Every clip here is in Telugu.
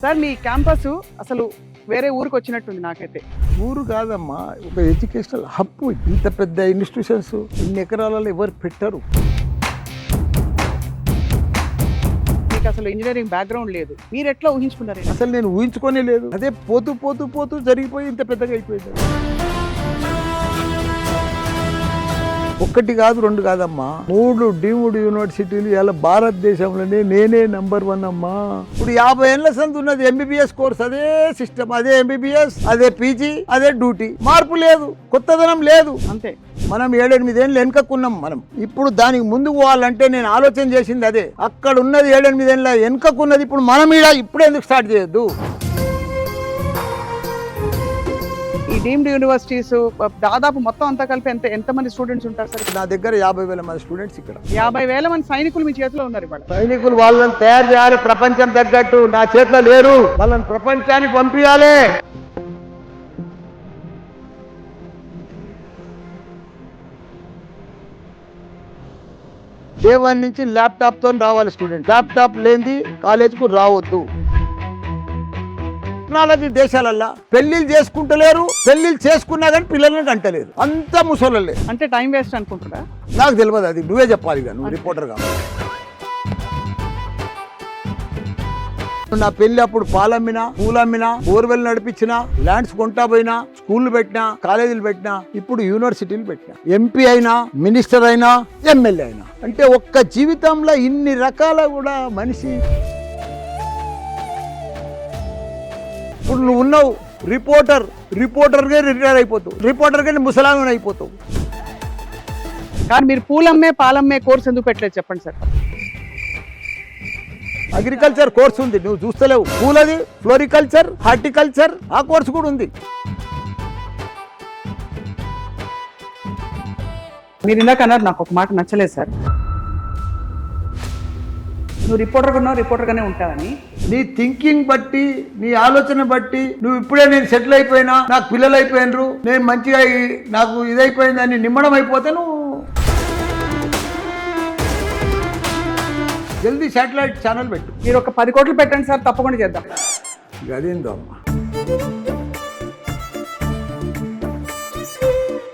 సార్ మీ క్యాంపస్ అసలు వేరే ఊరికి వచ్చినట్టుంది నాకైతే. ఊరు కాదమ్మా, ఒక ఎడ్యుకేషనల్ హబ్. ఇంత పెద్ద ఇన్స్టిట్యూషన్స్ ఇన్ని ఎకరాలలో ఎవరు పెట్టరు. మీకు అసలు ఇంజనీరింగ్ బ్యాక్గ్రౌండ్ లేదు, మీరు ఎట్లా ఊహించుకున్నారు? అసలు నేను ఊహించుకోనే లేదు. అదే పోతూ పోతూ పోతూ జరిగిపోయి ఇంత పెద్దగా అయిపోయింది. ఒక్కటి కాదు, రెండు కాదమ్మా, 3 డీమ్డ్ యూనివర్సిటీలు ఇలా భారతదేశంలోనే నేనే నంబర్ 1 అమ్మా. ఇప్పుడు 50 ఏళ్ల సంది ఉన్నది ఎంబీబీఎస్ కోర్స్, అదే సిస్టమ్, అదే ఎంబీబీఎస్, అదే పీజీ, అదే డ్యూటీ. మార్పు లేదు, కొత్తదనం లేదు. అంతే. మనం 7-8 ఏళ్ళు వెనుకకున్నాం. మనం ఇప్పుడు దానికి ముందుకు పోవాలంటే నేను ఆలోచన చేసింది అదే. అక్కడ ఉన్నది 7-8 ఏళ్ళ వెనుకకున్నది, ఇప్పుడు మనం ఇప్పుడు ఎందుకు స్టార్ట్ చేయొద్దు? ఈ డీమ్డ్ యూనివర్సిటీస్ దాదాపు మొత్తం అంతా కలిపి ఎంతమంది స్టూడెంట్స్ ఉంటారు సార్? నా దగ్గర 50,000 మంది స్టూడెంట్స్. ఇక్కడ 50,000 మంది సైనికులు మీ చేతిలో ఉన్నారు. ఇవాళ సైనికులు వాళ్ళని తయారు చేయాలి, ప్రపంచం తగ్గట్టు. నా చేతిలో లేరు, వాళ్ళని ప్రపంచానికి పంపించాలి. డే 1 నుంచి ల్యాప్టాప్ తో రావాలి స్టూడెంట్. ల్యాప్టాప్ లేనిది కాలేజ్కు రావద్దు. టెక్నాలజీ దేశాలల్లా పెళ్లిళ్ళు చేసుకుంటలేరు, పెళ్లిళ్ళు చేసుకున్నా కానీ పిల్లల్ని అంటలేరు. అంతా ముసలలే. అంటే టైం వేస్ట్ అనుకుంటున్నా? నాకు తెలియదు, అది నువ్వే చెప్పాలి. నువ్వు రిపోర్టర్ కాబట్టి. నా పెళ్లి అప్పుడు పాలమ్మినా, పూలమ్మినా, బోర్వెల్ నడిపించినా, ల్యాండ్స్ కొంటా పోయినా, స్కూళ్ళు పెట్టినా, కాలేజీలు పెట్టినా, ఇప్పుడు యూనివర్సిటీలు పెట్టినా, ఎంపీ అయినా, మినిస్టర్ అయినా, ఎమ్మెల్యే అయినా. అంటే ఒక్క జీవితంలో ఇన్ని రకాల కూడా మనిషి. ఇప్పుడు నువ్వు ఉన్నావు రిపోర్టర్గా రిటైర్ అయిపోతావు, రిపోర్టర్గా ముసలామని అయిపోతావు. కానీ మీరు పూలమ్మే పాలమ్మే కోర్స్ ఎందుకు పెట్టలేదు చెప్పండి సార్? అగ్రికల్చర్ కోర్స్ ఉంది, నువ్వు చూస్తలేవు. పూలది ఫ్లోరికల్చర్, హార్టికల్చర్, ఆ కోర్సు కూడా ఉంది. మీరు ఇందాక అన్నారు, నాకు ఒక మాట నచ్చలేదు సార్. నువ్వు రిపోర్టర్గా ఉన్నావు, రిపోర్టర్గానే ఉంటావని. నీ థింకింగ్ బట్టి, నీ ఆలోచన బట్టి నువ్వు ఇప్పుడే నేను సెటిల్ అయిపోయినా, నాకు పిల్లలు అయిపోయినరు, నేను మంచిగా నాకు ఇదైపోయిందని నిమ్మడం అయిపోతే నువ్వు జల్దీ శాటిలైట్ ఛానల్ పెట్టు. మీరు ఒక 10 కోట్లు పెట్టండి సార్, తప్పకుండా చేద్దాం. అదేందో అమ్మా.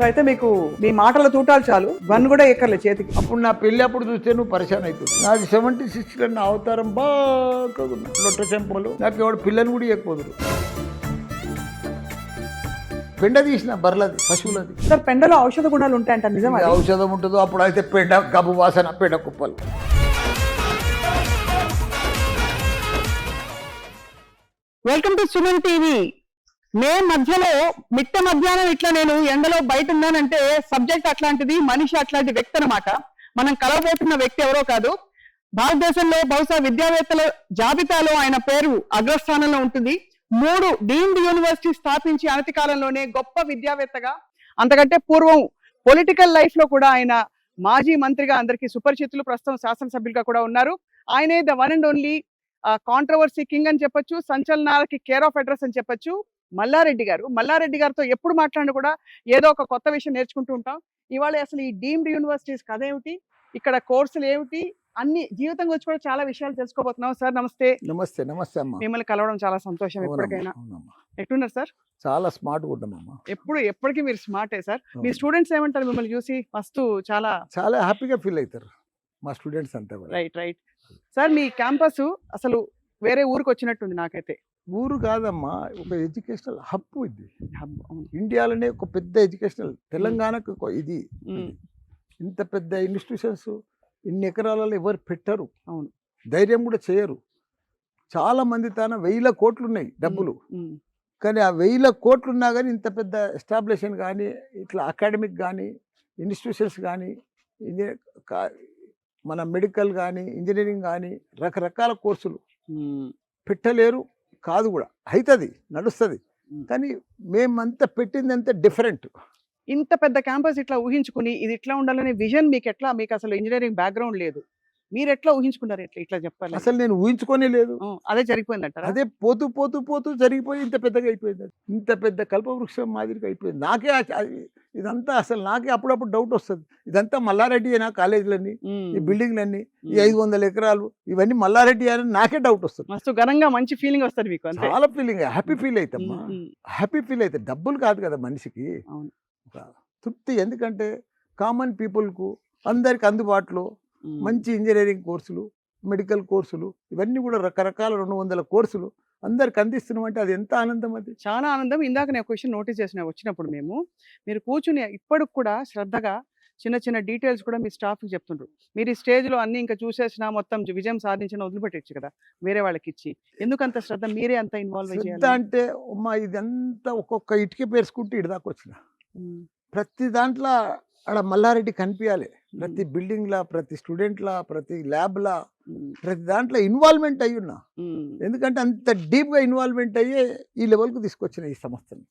అయితే మీకు మీ మాటల తూటాలు చాలు, గన్ కూడా ఎక్కర్లేదు చేతికి. అప్పుడు నా పెళ్ళి అప్పుడు చూస్తే నువ్వు పరిశాన్ అయిపోతుంది. నాది 76 నా అవతారం బాగా లొట్ట చెంపలు. నాకు ఎవడు పిల్లని కూడా ఇవ్వకపోదురు. పెండ తీసిన బర్లది, పశువులది. సార్ పెండలో ఔషధ గుణాలు ఉంటాయంట, నిజమా? ఔషధం ఉంటుందో అప్పుడు అయితే పెండ గబ్బు వాసన, పెండ కుప్పలు. Welcome to Suman TV. మే మధ్యలో మిట్ట మధ్యాహ్నం ఇట్లా నేను ఎండలో బయట ఉన్నానంటే సబ్జెక్ట్ అట్లాంటిది, మనిషి అట్లాంటి వ్యక్తి అనమాట. మనం కలవబోతున్న వ్యక్తి ఎవరో కాదు, భారతదేశంలో బహుశా విద్యావేత్తల జాబితాలో ఆయన పేరు అగ్రస్థానంలో ఉంటుంది. 3 డీమ్డ్ యూనివర్సిటీ స్థాపించి అనతి కాలంలోనే గొప్ప విద్యావేత్తగా, అంతకంటే పూర్వం పొలిటికల్ లైఫ్ లో కూడా ఆయన మాజీ మంత్రిగా అందరికీ సుపరిచితులు, ప్రస్తుతం శాసనసభ్యులుగా కూడా ఉన్నారు. ఆయనే the one and only controversy king అని చెప్పొచ్చు, సంచలనాలకి కేర్ ఆఫ్ అడ్రస్ అని చెప్పొచ్చు, మల్లారెడ్డి గారు. మల్లారెడ్డి గారితో ఎప్పుడు మాట్లాడినా కూడా ఏదో ఒక కొత్త విషయం నేర్చుకుంటూ ఉంటాం. ఇవాళ అసలు ఈ డీమ్డ్ యూనివర్సిటీస్ కథ ఏమిటి, ఇక్కడ కోర్సులు ఏమిటి, అన్ని జీవితం గురించి కూడా చాలా విషయాలు తెలుసుకోబోతున్నాం. సార్ నమస్తే. నమస్తే. నమస్తే అమ్మా. మిమ్మల్ని కలవడం చాలా సంతోషం. ఎప్పటికైనా ఎట్లున్నారు సార్? చాలా స్మార్ట్గా ఉంటామమ్మా. ఎప్పటికీ మీరు స్మార్టే సార్. మీ స్టూడెంట్స్ ఏమంటారు మిమ్మల్ని చూసి? ఫస్ట్ చాలా హ్యాపీగా ఫీల్ అవుతారు మా స్టూడెంట్స్ అంతా. Right sir. మీ క్యాంపస్ అసలు వేరే ఊరికి వచ్చినట్టుంది నాకైతే. ఊరు కాదమ్మా, ఒక ఎడ్యుకేషనల్ హబ్. ఇది ఇండియాలోనే ఒక పెద్ద ఎడ్యుకేషనల్, తెలంగాణకు ఇది. ఇంత పెద్ద ఇన్స్టిట్యూషన్స్ ఇన్ని ఎకరాలలో ఎవరు పెట్టరు. అవును, ధైర్యం కూడా చేయరు. చాలా మంది తన 1000 కోట్లు ఉన్నాయి డబ్బులు, కానీ ఆ 1000 కోట్లు ఉన్నా కానీ ఇంత పెద్ద ఎస్టాబ్లిషన్ కానీ, ఇట్లా అకాడమిక్ కానీ, ఇన్స్టిట్యూషన్స్ కానీ, మన మెడికల్ కానీ, ఇంజనీరింగ్ కానీ, రకరకాల కోర్సులు పెట్టలేరు. కాదు కూడా అవుతుంది, నడుస్తుంది. కానీ మేమంతా పెట్టిందంతా డిఫరెంట్. ఇంత పెద్ద క్యాంపస్ ఇట్లా ఊహించుకుని ఇది ఇట్లా ఉండాలనే విజన్ మీకు ఎట్లా? మీకు అసలు ఇంజనీరింగ్ బ్యాక్గ్రౌండ్ లేదు, మీరు ఎట్లా ఊహించుకున్నారు ఇట్లా చెప్పాలి అసలు నేను ఊహించుకోనే లేదు. అదే జరిగిపోయిందంటారా? అదే పోతూ పోతూ పోతూ జరిగిపోయి ఇంత పెద్దగా అయిపోయింది అది. ఇంత పెద్ద కల్పవృక్షం మాదిరిగా అయిపోయింది. నాకే ఇదంతా అసలు నాకే అప్పుడప్పుడు డౌట్ వస్తుంది. ఇదంతా మల్లారెడ్డి అయినా కాలేజీలన్నీ, ఈ బిల్డింగ్లన్నీ, ఈ 500 ఎకరాలు ఇవన్నీ మల్లారెడ్డి అని నాకే డౌట్ వస్తుంది. మస్తు ఘనంగా మంచి ఫీలింగ్ వస్తుంది మీకు అంతే. చాలా ఫీలింగ్, హ్యాపీ ఫీల్ అవుతామ్మా. హ్యాపీ ఫీల్ అయితే డబ్బులు కాదు కదా మనిషికి అవును. ఒక తృప్తి. ఎందుకంటే కామన్ పీపుల్కు అందరికి అందుబాటులో మంచి ఇంజనీరింగ్ కోర్సులు, మెడికల్ కోర్సులు, ఇవన్నీ కూడా రకరకాల 200 కోర్సులు అందరికి అందిస్తున్నాం అంటే అది ఎంత ఆనందం. అది చాలా ఆనందం. ఇందాక నేను క్వశ్చన్ నోటీస్ చేసిన వచ్చినప్పుడు మీరు కూర్చుని ఇప్పటికి కూడా శ్రద్ధగా చిన్న చిన్న డీటెయిల్స్ కూడా మీ స్టాఫ్కి చెప్తుండ్రు. మీరు ఈ స్టేజ్లో అన్ని ఇంకా చూసేసినా మొత్తం విజయం సాధించిన వదిలిపెట్టచ్చు కదా వేరే వాళ్ళకి ఇచ్చి. ఎందుకంత శ్రద్ధ, మీరే అంత ఇన్వాల్వ్ శ్రద్ధ చేయాలి అంటే అమ్మా ఇదంతా ఒక్కొక్క ఇటుక పేర్చుకుంటూ ఇటుదాకా వచ్చిన. ప్రతి దాంట్లో ఆడ మల్లారెడ్డి కనిపించాలి. ప్రతి బిల్డింగ్లా, ప్రతి స్టూడెంట్లా, ప్రతి ల్యాబ్లా, ప్రతి దాంట్లో ఇన్వాల్వ్మెంట్ అయ్యి ఉన్నా. ఎందుకంటే అంత డీప్గా ఇన్వాల్వ్మెంట్ అయ్యే ఈ లెవెల్కు తీసుకొచ్చిన ఈ సంస్థని.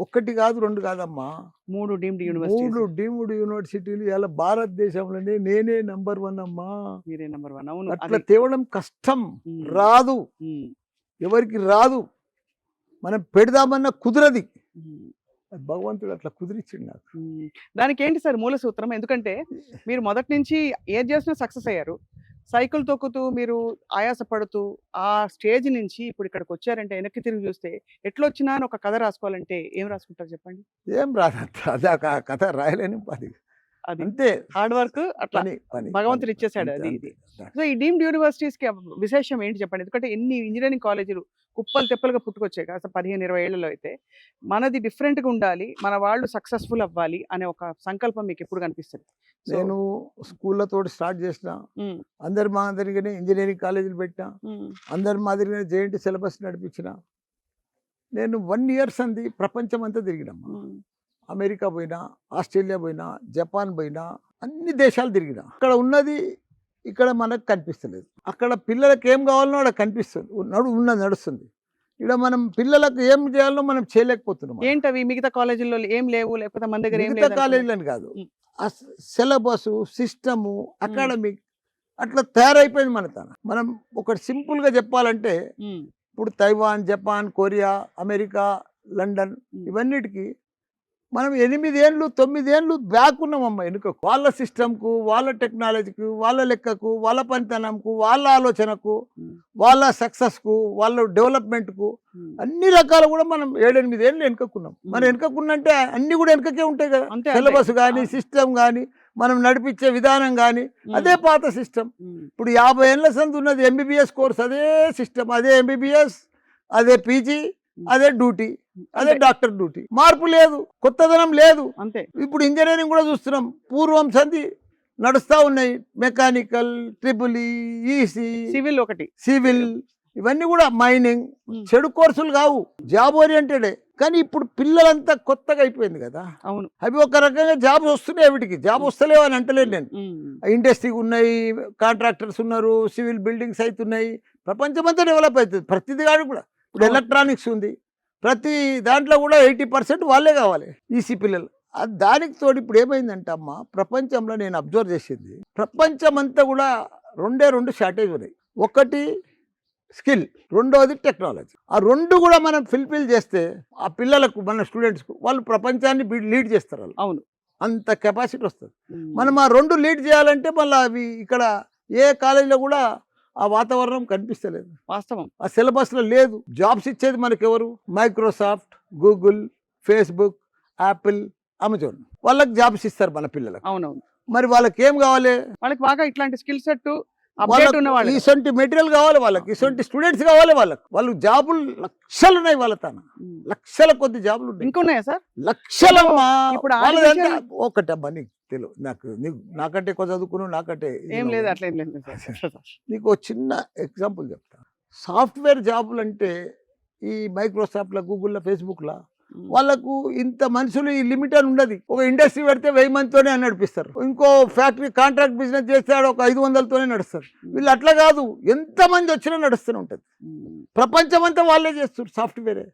ఒక్కటి కాదు, 2 కాదమ్మా, 3 డీమ్డ్ 3 డీమ్డ్ యూనివర్సిటీలు ఇలా భారతదేశంలోనే నేనే నంబర్ 1 అమ్మా. మీరే నంబర్ 1. అవును. అట్లా తేవడం కష్టం, రాదు, ఎవరికి రాదు. మనం పెడదామన్నా కుదరది. భగవంతుడు అట్లా కుదిరిచ్చిండు నాకు. దానికి ఏంటి సార్ మూల సూత్రం? ఎందుకంటే మీరు మొదటి నుంచి ఏది చేసినా సక్సెస్ అయ్యారు. సైకిల్ తొక్కుతూ మీరు ఆయాసపడుతూ ఆ స్టేజ్ నుంచి ఇప్పుడు ఇక్కడికి వచ్చారంటే వెనక్కి తిరిగి చూస్తే ఎట్లొచ్చినా అని ఒక కథ రాసుకోవాలంటే ఏం రాసుకుంటారు చెప్పండి? ఏం రాదు, అదే ఆ కథ రాయలేని పని. అది అంతే, హార్డ్ వర్క్ అట్లా భగవంతుడు ఇచ్చేసాడు. అది ఇది. సో ఈ డీమ్డ్ యూనివర్సిటీస్ కి విశేషం ఏంటి చెప్పండి? ఎందుకంటే ఎన్ని ఇంజనీరింగ్ కాలేజీలు కుప్పలు తెప్పలుగా పుట్టుకొచ్చాయి కాస్త 15-20 ఏళ్లలో. అయితే మనది డిఫరెంట్ గా ఉండాలి, మన వాళ్ళు సక్సెస్ఫుల్ అవ్వాలి అనే ఒక సంకల్పం మీకు ఎప్పుడు కనిపిస్తుంది? నేను స్కూళ్ళతో స్టార్ట్ చేసిన, అందరి మాదిరిగానే ఇంజనీరింగ్ కాలేజీలు పెట్టిన, అందరి మాదిరిగానే జేఎన్టీ సిలబస్ నడిపించిన. నేను 1 year సంది ప్రపంచం అంతా తిరిగినమ్మా. అమెరికా పోయినా, ఆస్ట్రేలియా పోయినా, జపాన్ పోయినా, అన్ని దేశాలు తిరిగినా. అక్కడ ఉన్నది ఇక్కడ మనకు కనిపిస్తలేదు. అక్కడ పిల్లలకు ఏం కావాలనో అక్కడ కనిపిస్తుంది, నడుస్తుంది. ఇక్కడ మనం పిల్లలకు ఏం చేయాలో మనం చేయలేకపోతున్నాం. ఏంటవి మిగతా కాలేజీల్లో ఏం లేవు, లేకపోతే మన దగ్గర ఏం మిగతా కాలేజీలని కాదు, ఆ సిలబస్, సిస్టము, అకాడమిక్ అట్లా తయారైపోయింది మన తన. మనం ఒకటి సింపుల్గా చెప్పాలంటే ఇప్పుడు Taiwan, Japan, Korea, America, London ఇవన్నిటికీ మనం 8 ఏళ్ళు 9 ఏళ్ళు బ్యాక్ ఉన్నామమ్మా వెనుకకు. వాళ్ళ సిస్టమ్కు, వాళ్ళ టెక్నాలజీకు, వాళ్ళ లెక్కకు, వాళ్ళ పనితనంకు, వాళ్ళ ఆలోచనకు, వాళ్ళ సక్సెస్కు, వాళ్ళ డెవలప్మెంట్కు అన్ని రకాలు కూడా మనం 7-8 ఏళ్ళు వెనుకకున్నాం. మనం వెనుకకున్నంటే అన్ని కూడా వెనుకకే ఉంటాయి కదా. సిలబస్ కానీ, సిస్టమ్ కానీ, మనం నడిపించే విధానం కానీ అదే పాత సిస్టమ్. ఇప్పుడు 50 ఏళ్ళ సంది ఉన్నది ఎంబీబీఎస్ కోర్స్, అదే సిస్టమ్, అదే ఎంబీబీఎస్, అదే పీజీ, అదే డ్యూటీ, అదే డాక్టర్ డ్యూటీ. మార్పు లేదు, కొత్తదనం లేదు. అంతే. ఇప్పుడు ఇంజనీరింగ్ కూడా చూస్తున్నాం, పూర్వం సంధి నడుస్తూ ఉన్నాయి. Mechanical, triple EC, civil, civil, ఇవన్నీ కూడా మైనింగ్. చెడు కోర్సులు కావు, జాబ్ ఓరియంటెడే. కానీ ఇప్పుడు పిల్లలంతా కొత్తగా అయిపోయింది కదా. అవును, అవి ఒక రకంగా జాబ్స్ వస్తున్నాయి. వీటికి జాబ్ వస్తలేవు అని అంటలేదు నేను. ఇండస్ట్రీ ఉన్నాయి, కాంట్రాక్టర్స్ ఉన్నారు, సివిల్ బిల్డింగ్స్ అవుతున్నాయి. ప్రపంచం అంతా డెవలప్ అవుతుంది. ప్రతిదీ కాదు కూడా. ఇప్పుడు ఎలక్ట్రానిక్స్ ఉంది, ప్రతి దాంట్లో కూడా 80% వాళ్ళే కావాలి ఈసీ పిల్లలు. దానికి తోడు ఇప్పుడు ఏమైందంటే అమ్మ, ప్రపంచంలో నేను అబ్జర్వ్ చేసింది, ప్రపంచం అంతా కూడా 2 షార్టేజ్ ఉన్నాయి. ఒకటి స్కిల్, రెండోది టెక్నాలజీ. ఆ 2 కూడా మనం ఫుల్ఫిల్ చేస్తే ఆ పిల్లలకు, మన స్టూడెంట్స్కు, వాళ్ళు ప్రపంచాన్ని లీడ్ చేస్తారు. వాళ్ళు అవును, అంత కెపాసిటీ వస్తుంది. మనం ఆ 2 లీడ్ చేయాలంటే మళ్ళీ అవి ఇక్కడ ఏ కాలేజీలో కూడా ఆ వాతావరణం కనిపిస్తలేదు. వాస్తవం. ఆ సిలబస్లో లేదు. జాబ్స్ ఇచ్చేది మనకు ఎవరు? Microsoft, Google, Facebook, Apple, Amazon. వాళ్ళకి జాబ్స్ ఇస్తారు మన పిల్లలకు. అవునవును. మరి వాళ్ళకి ఏం కావాలి? వాళ్ళకి బాగా ఇట్లాంటి స్కిల్ సెట్, ఇసొంటి మెటీరియల్ కావాలి, వాళ్ళకి ఇసొంటి స్టూడెంట్స్ కావాలి. వాళ్ళు జాబులు లక్షలు ఉన్నాయి, వాళ్ళ తన లక్షల కొద్ది జాబులు ఉన్నాయి. ఇంకున్నాయా సార్? లక్షలమ్మా. ఇప్పుడు ఒకటమ్మా, నీకు తెలియదు, నాకంటే ఎక్కువ చదువుకున్నావు, నాకంటే ఏం లేదు, అట్లా ఏం లేదు. నీకు ఒక చిన్న ఎగ్జాంపుల్ చెప్తా. సాఫ్ట్వేర్ జాబులు అంటే ఈ మైక్రోసాఫ్ట్లో, గూగుల్లో, ఫేస్బుక్లో వాళ్ళకు ఇంత మనుషులు ఈ లిమిట్ అని ఉండదు. ఒక ఇండస్ట్రీ పెడితే 1000 మందితోనే అని నడిపిస్తారు. ఇంకో ఫ్యాక్టరీ కాంట్రాక్ట్ బిజినెస్ చేస్తే ఒక 500తోనే నడుస్తారు. వీళ్ళు అట్లా కాదు, ఎంత మంది వచ్చినా నడుస్తూనే ఉంటుంది. ప్రపంచం అంతా వాళ్ళే చేస్తారు సాఫ్ట్వేరే.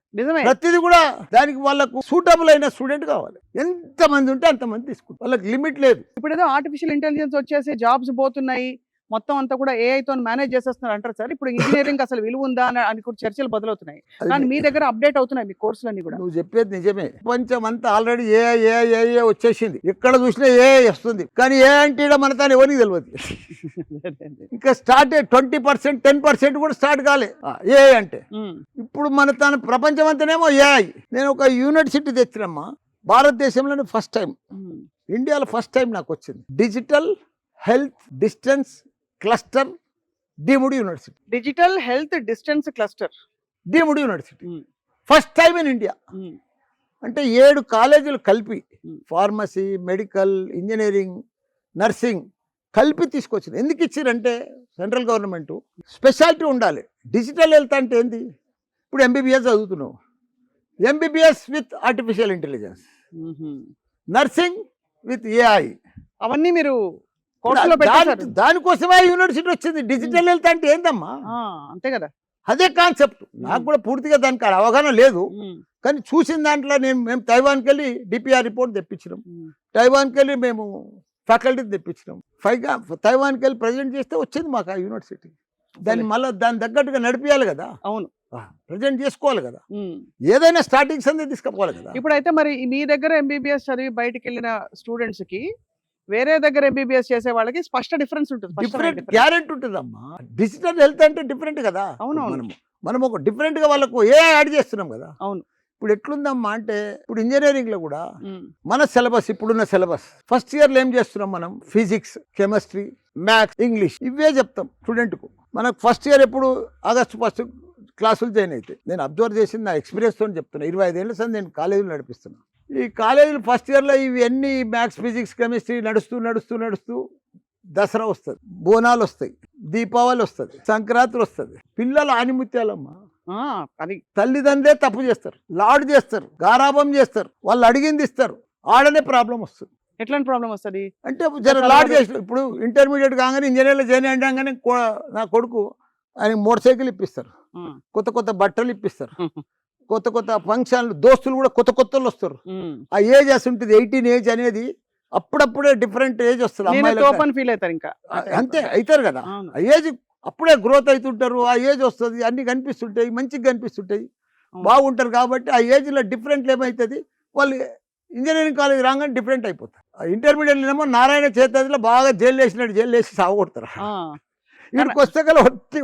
ప్రతిదీ కూడా దానికి వాళ్ళకు సూటబుల్ అయిన స్టూడెంట్ కావాలి. ఎంత మంది ఉంటే అంత మంది తీసుకుంటారు, వాళ్ళకి లిమిట్ లేదు. ఇప్పుడు ఏదో ఆర్టిఫిషియల్ ఇంటెలిజెన్స్ వచ్చేసి జాబ్స్ పోతున్నాయి, మొత్తం అంతా కూడా AI తో మేనేజ్ చేసేస్తున్నారు అంటారు సార్. ఇప్పుడు ఇంజనీరింగ్ అసలు విలువ ఉందా అని కూడా చర్చలు బదులవుతున్నాయి. కానీ మీ దగ్గర అప్డేట్ అవుతున్నాయి మీ కోర్సులన్నీ కూడా. నువ్వు చెప్పేది నిజమే. ప్రపంచం అంతా ఆల్రెడీ ఏ వచ్చేసింది. ఎక్కడ చూసినా ఏ వస్తుంది. కానీ ఏ అంటే ఈడ మన తాను ఎవరికి తెలియదు. ఇంకా స్టార్ట్ 20%, 10% కూడా స్టార్ట్ కాలే ఏ అంటే. ఇప్పుడు మన తాను ప్రపంచం అంతానేమో ఏఐ. నేను ఒక యూనివర్సిటీ తెచ్చినమ్మా, భారతదేశంలోనే ఫస్ట్ టైం, ఇండియాలో ఫస్ట్ టైం నాకు వచ్చింది. Digital health distance cluster deemed university. Digital health distance cluster deemed university first time in India. అంటే 7 కాలేజీలు కలిపి ఫార్మసీ, మెడికల్, ఇంజనీరింగ్, నర్సింగ్ కలిపి తీసుకొచ్చింది. ఎందుకు ఇచ్చారంటే సెంట్రల్ గవర్నమెంట్ స్పెషాలిటీ ఉండాలి. డిజిటల్ హెల్త్ అంటే ఏంది? ఇప్పుడు MBBS చదువుతున్నావు, MBBS with artificial intelligence, nursing with AI. అవన్నీ మీరు కోర్సులో పెట్టారు. దానికోసమే యూనివర్సిటీ వచ్చింది. డిజిటల్ హెల్త్ అంటే ఏందమ్మా? అంతే కదా, అదే కాన్సెప్ట్. నాకు కూడా పూర్తిగా దానికి అవగాహన లేదు, కానీ చూసిన దాంట్లో మేము తైవాన్కి వెళ్ళి DPR రిపోర్ట్ తెప్పించినాం, తైవాన్కి వెళ్ళి మేము ఫ్యాకల్టీ తెప్పించినాం, పైగా తైవాన్కి వెళ్ళి ప్రజెంట్ చేస్తే వచ్చింది మాకు ఆ యూనివర్సిటీ. దాన్ని మళ్ళీ దాని తగ్గట్టుగా నడిపియాలి కదా. అవును, ప్రజెంట్ చేసుకోవాలి కదా. ఏదైనా స్టార్టింగ్స్ అనేది తీసుకుపోవాలి కదా. ఇప్పుడైతే మరి మీ దగ్గర MBBS చదివి బయటికి వెళ్ళిన స్టూడెంట్స్ కి వేరే దగ్గర MBBS చేసే వాళ్ళకి స్పష్ట డిఫరెన్స్ ఉంటుంది. డిఫరెంట్ గ్యారెంటీ ఉంటుందమ్మా. డిజిటల్ హెల్త్ అంటే డిఫరెంట్ కదా. అవును, మనం ఒక డిఫరెంట్ గా వాళ్ళకు ఏ యాడ్ చేస్తున్నాం కదా. అవును. ఇప్పుడు ఎట్లుందమ్మా అంటే, ఇప్పుడు ఇంజనీరింగ్ లో కూడా మన సిలబస్, ఇప్పుడున్న సిలబస్ ఫస్ట్ ఇయర్ లో ఏం చేస్తున్నాం మనం? ఫిజిక్స్, కెమిస్ట్రీ, మ్యాథ్స్, ఇంగ్లీష్ ఇవే చెప్తాం స్టూడెంట్ కు. మనకు ఫస్ట్ ఇయర్ ఎప్పుడు ఆగస్టు 1 క్లాసులు జాయిన్ అయితే, నేను అబ్జర్వ్ చేసింది నా ఎక్స్పీరియన్స్ తో చెప్తున్నా. 25 ఏళ్ళ సార్ నేను కాలేజీలు నడిపిస్తున్నా. ఈ కాలేజీలు ఫస్ట్ ఇయర్లో ఇవన్నీ మ్యాథ్స్, ఫిజిక్స్, కెమిస్ట్రీ నడుస్తూ దసరా వస్తుంది, బోనాలు వస్తాయి, దీపావళి వస్తుంది, సంక్రాంతి వస్తుంది. పిల్లలు ఆనిముత్యాలమ్మా. అది తల్లిదండ్రులే తప్పు చేస్తారు, లాడ్ చేస్తారు, గారాబం చేస్తారు, వాళ్ళు అడిగింది ఇస్తారు, ఆడనే ప్రాబ్లం వస్తుంది. ఎట్లాంటి ప్రాబ్లం వస్తుంది అంటే జర లాడ్ చేసి, ఇప్పుడు ఇంటర్మీడియట్ కాగానే ఇంజనీర్లో జాయిన్ అయ్యాగానే నా కొడుకు ఆయన మోటార్ సైకిల్ ఇప్పిస్తారు, కొత్త బట్టలు ఇప్పిస్తారు, కొత్త ఫంక్షన్లు, దోస్తులు కూడా కొత్తలు వస్తారు. ఆ ఏజ్ ఉంటుంది 18 ఏజ్ అనేది. అప్పుడప్పుడే డిఫరెంట్ ఏజ్ వస్తుంది అమ్మాయిలు, ఫీల్ అవుతారు ఇంకా అంతే అవుతారు కదా. ఆ ఏజ్ అప్పుడే గ్రోత్ అవుతుంటారు. ఆ ఏజ్ వస్తుంది, అన్ని కనిపిస్తుంటాయి, మంచిగా కనిపిస్తుంటాయి, బాగుంటారు. కాబట్టి ఆ ఏజ్లో డిఫరెంట్ ఏమవుతుంది, వాళ్ళు ఇంజనీరింగ్ కాలేజ్ రాగానే డిఫరెంట్ అయిపోతారు. ఇంటర్మీడియట్ ఏమో నారాయణ చేతిలో బాగా జైలు వేసి సాగొడతారు. వీడికి వస్తే కల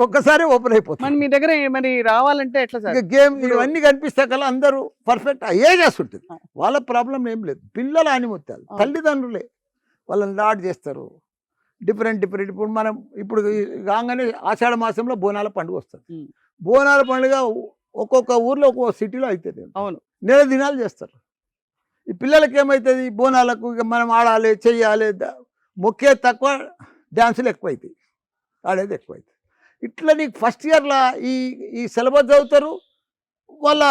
ఒక్కసారి ఓపెన్ అయిపోతుంది. మీ దగ్గర మరి రావాలంటే ఎట్లా సార్? గేమ్ ఇవన్నీ కనిపిస్తే కల అందరూ పర్ఫెక్ట్ ఏజెస్ ఉంటుంది. వాళ్ళ ప్రాబ్లం ఏం లేదు. పిల్లలు ఆనిముత్యాలు, తల్లిదండ్రులే వాళ్ళని లాడ్ చేస్తారు. డిఫరెంట్. ఇప్పుడు మనం ఇప్పుడు కాగానే ఆషాఢ మాసంలో బోనాల పండుగ వస్తుంది. బోనాల పండుగ ఒక్కొక్క ఊర్లో ఒక్కొక్క సిటీలో అవుతుంది. అవును, 4 దినాలు చేస్తారు. ఈ పిల్లలకి ఏమవుతుంది, బోనాలకు ఇక మనం ఆడాలి, చెయ్యాలి, మొక్కే తక్కువ, డ్యాన్సులు ఎక్కువ అవుతాయి, ఆడేది ఎక్కువ అవుతుంది. ఇట్లా నీకు ఫస్ట్ ఇయర్లో ఈ సిలబస్ చదువుతారు, వాళ్ళ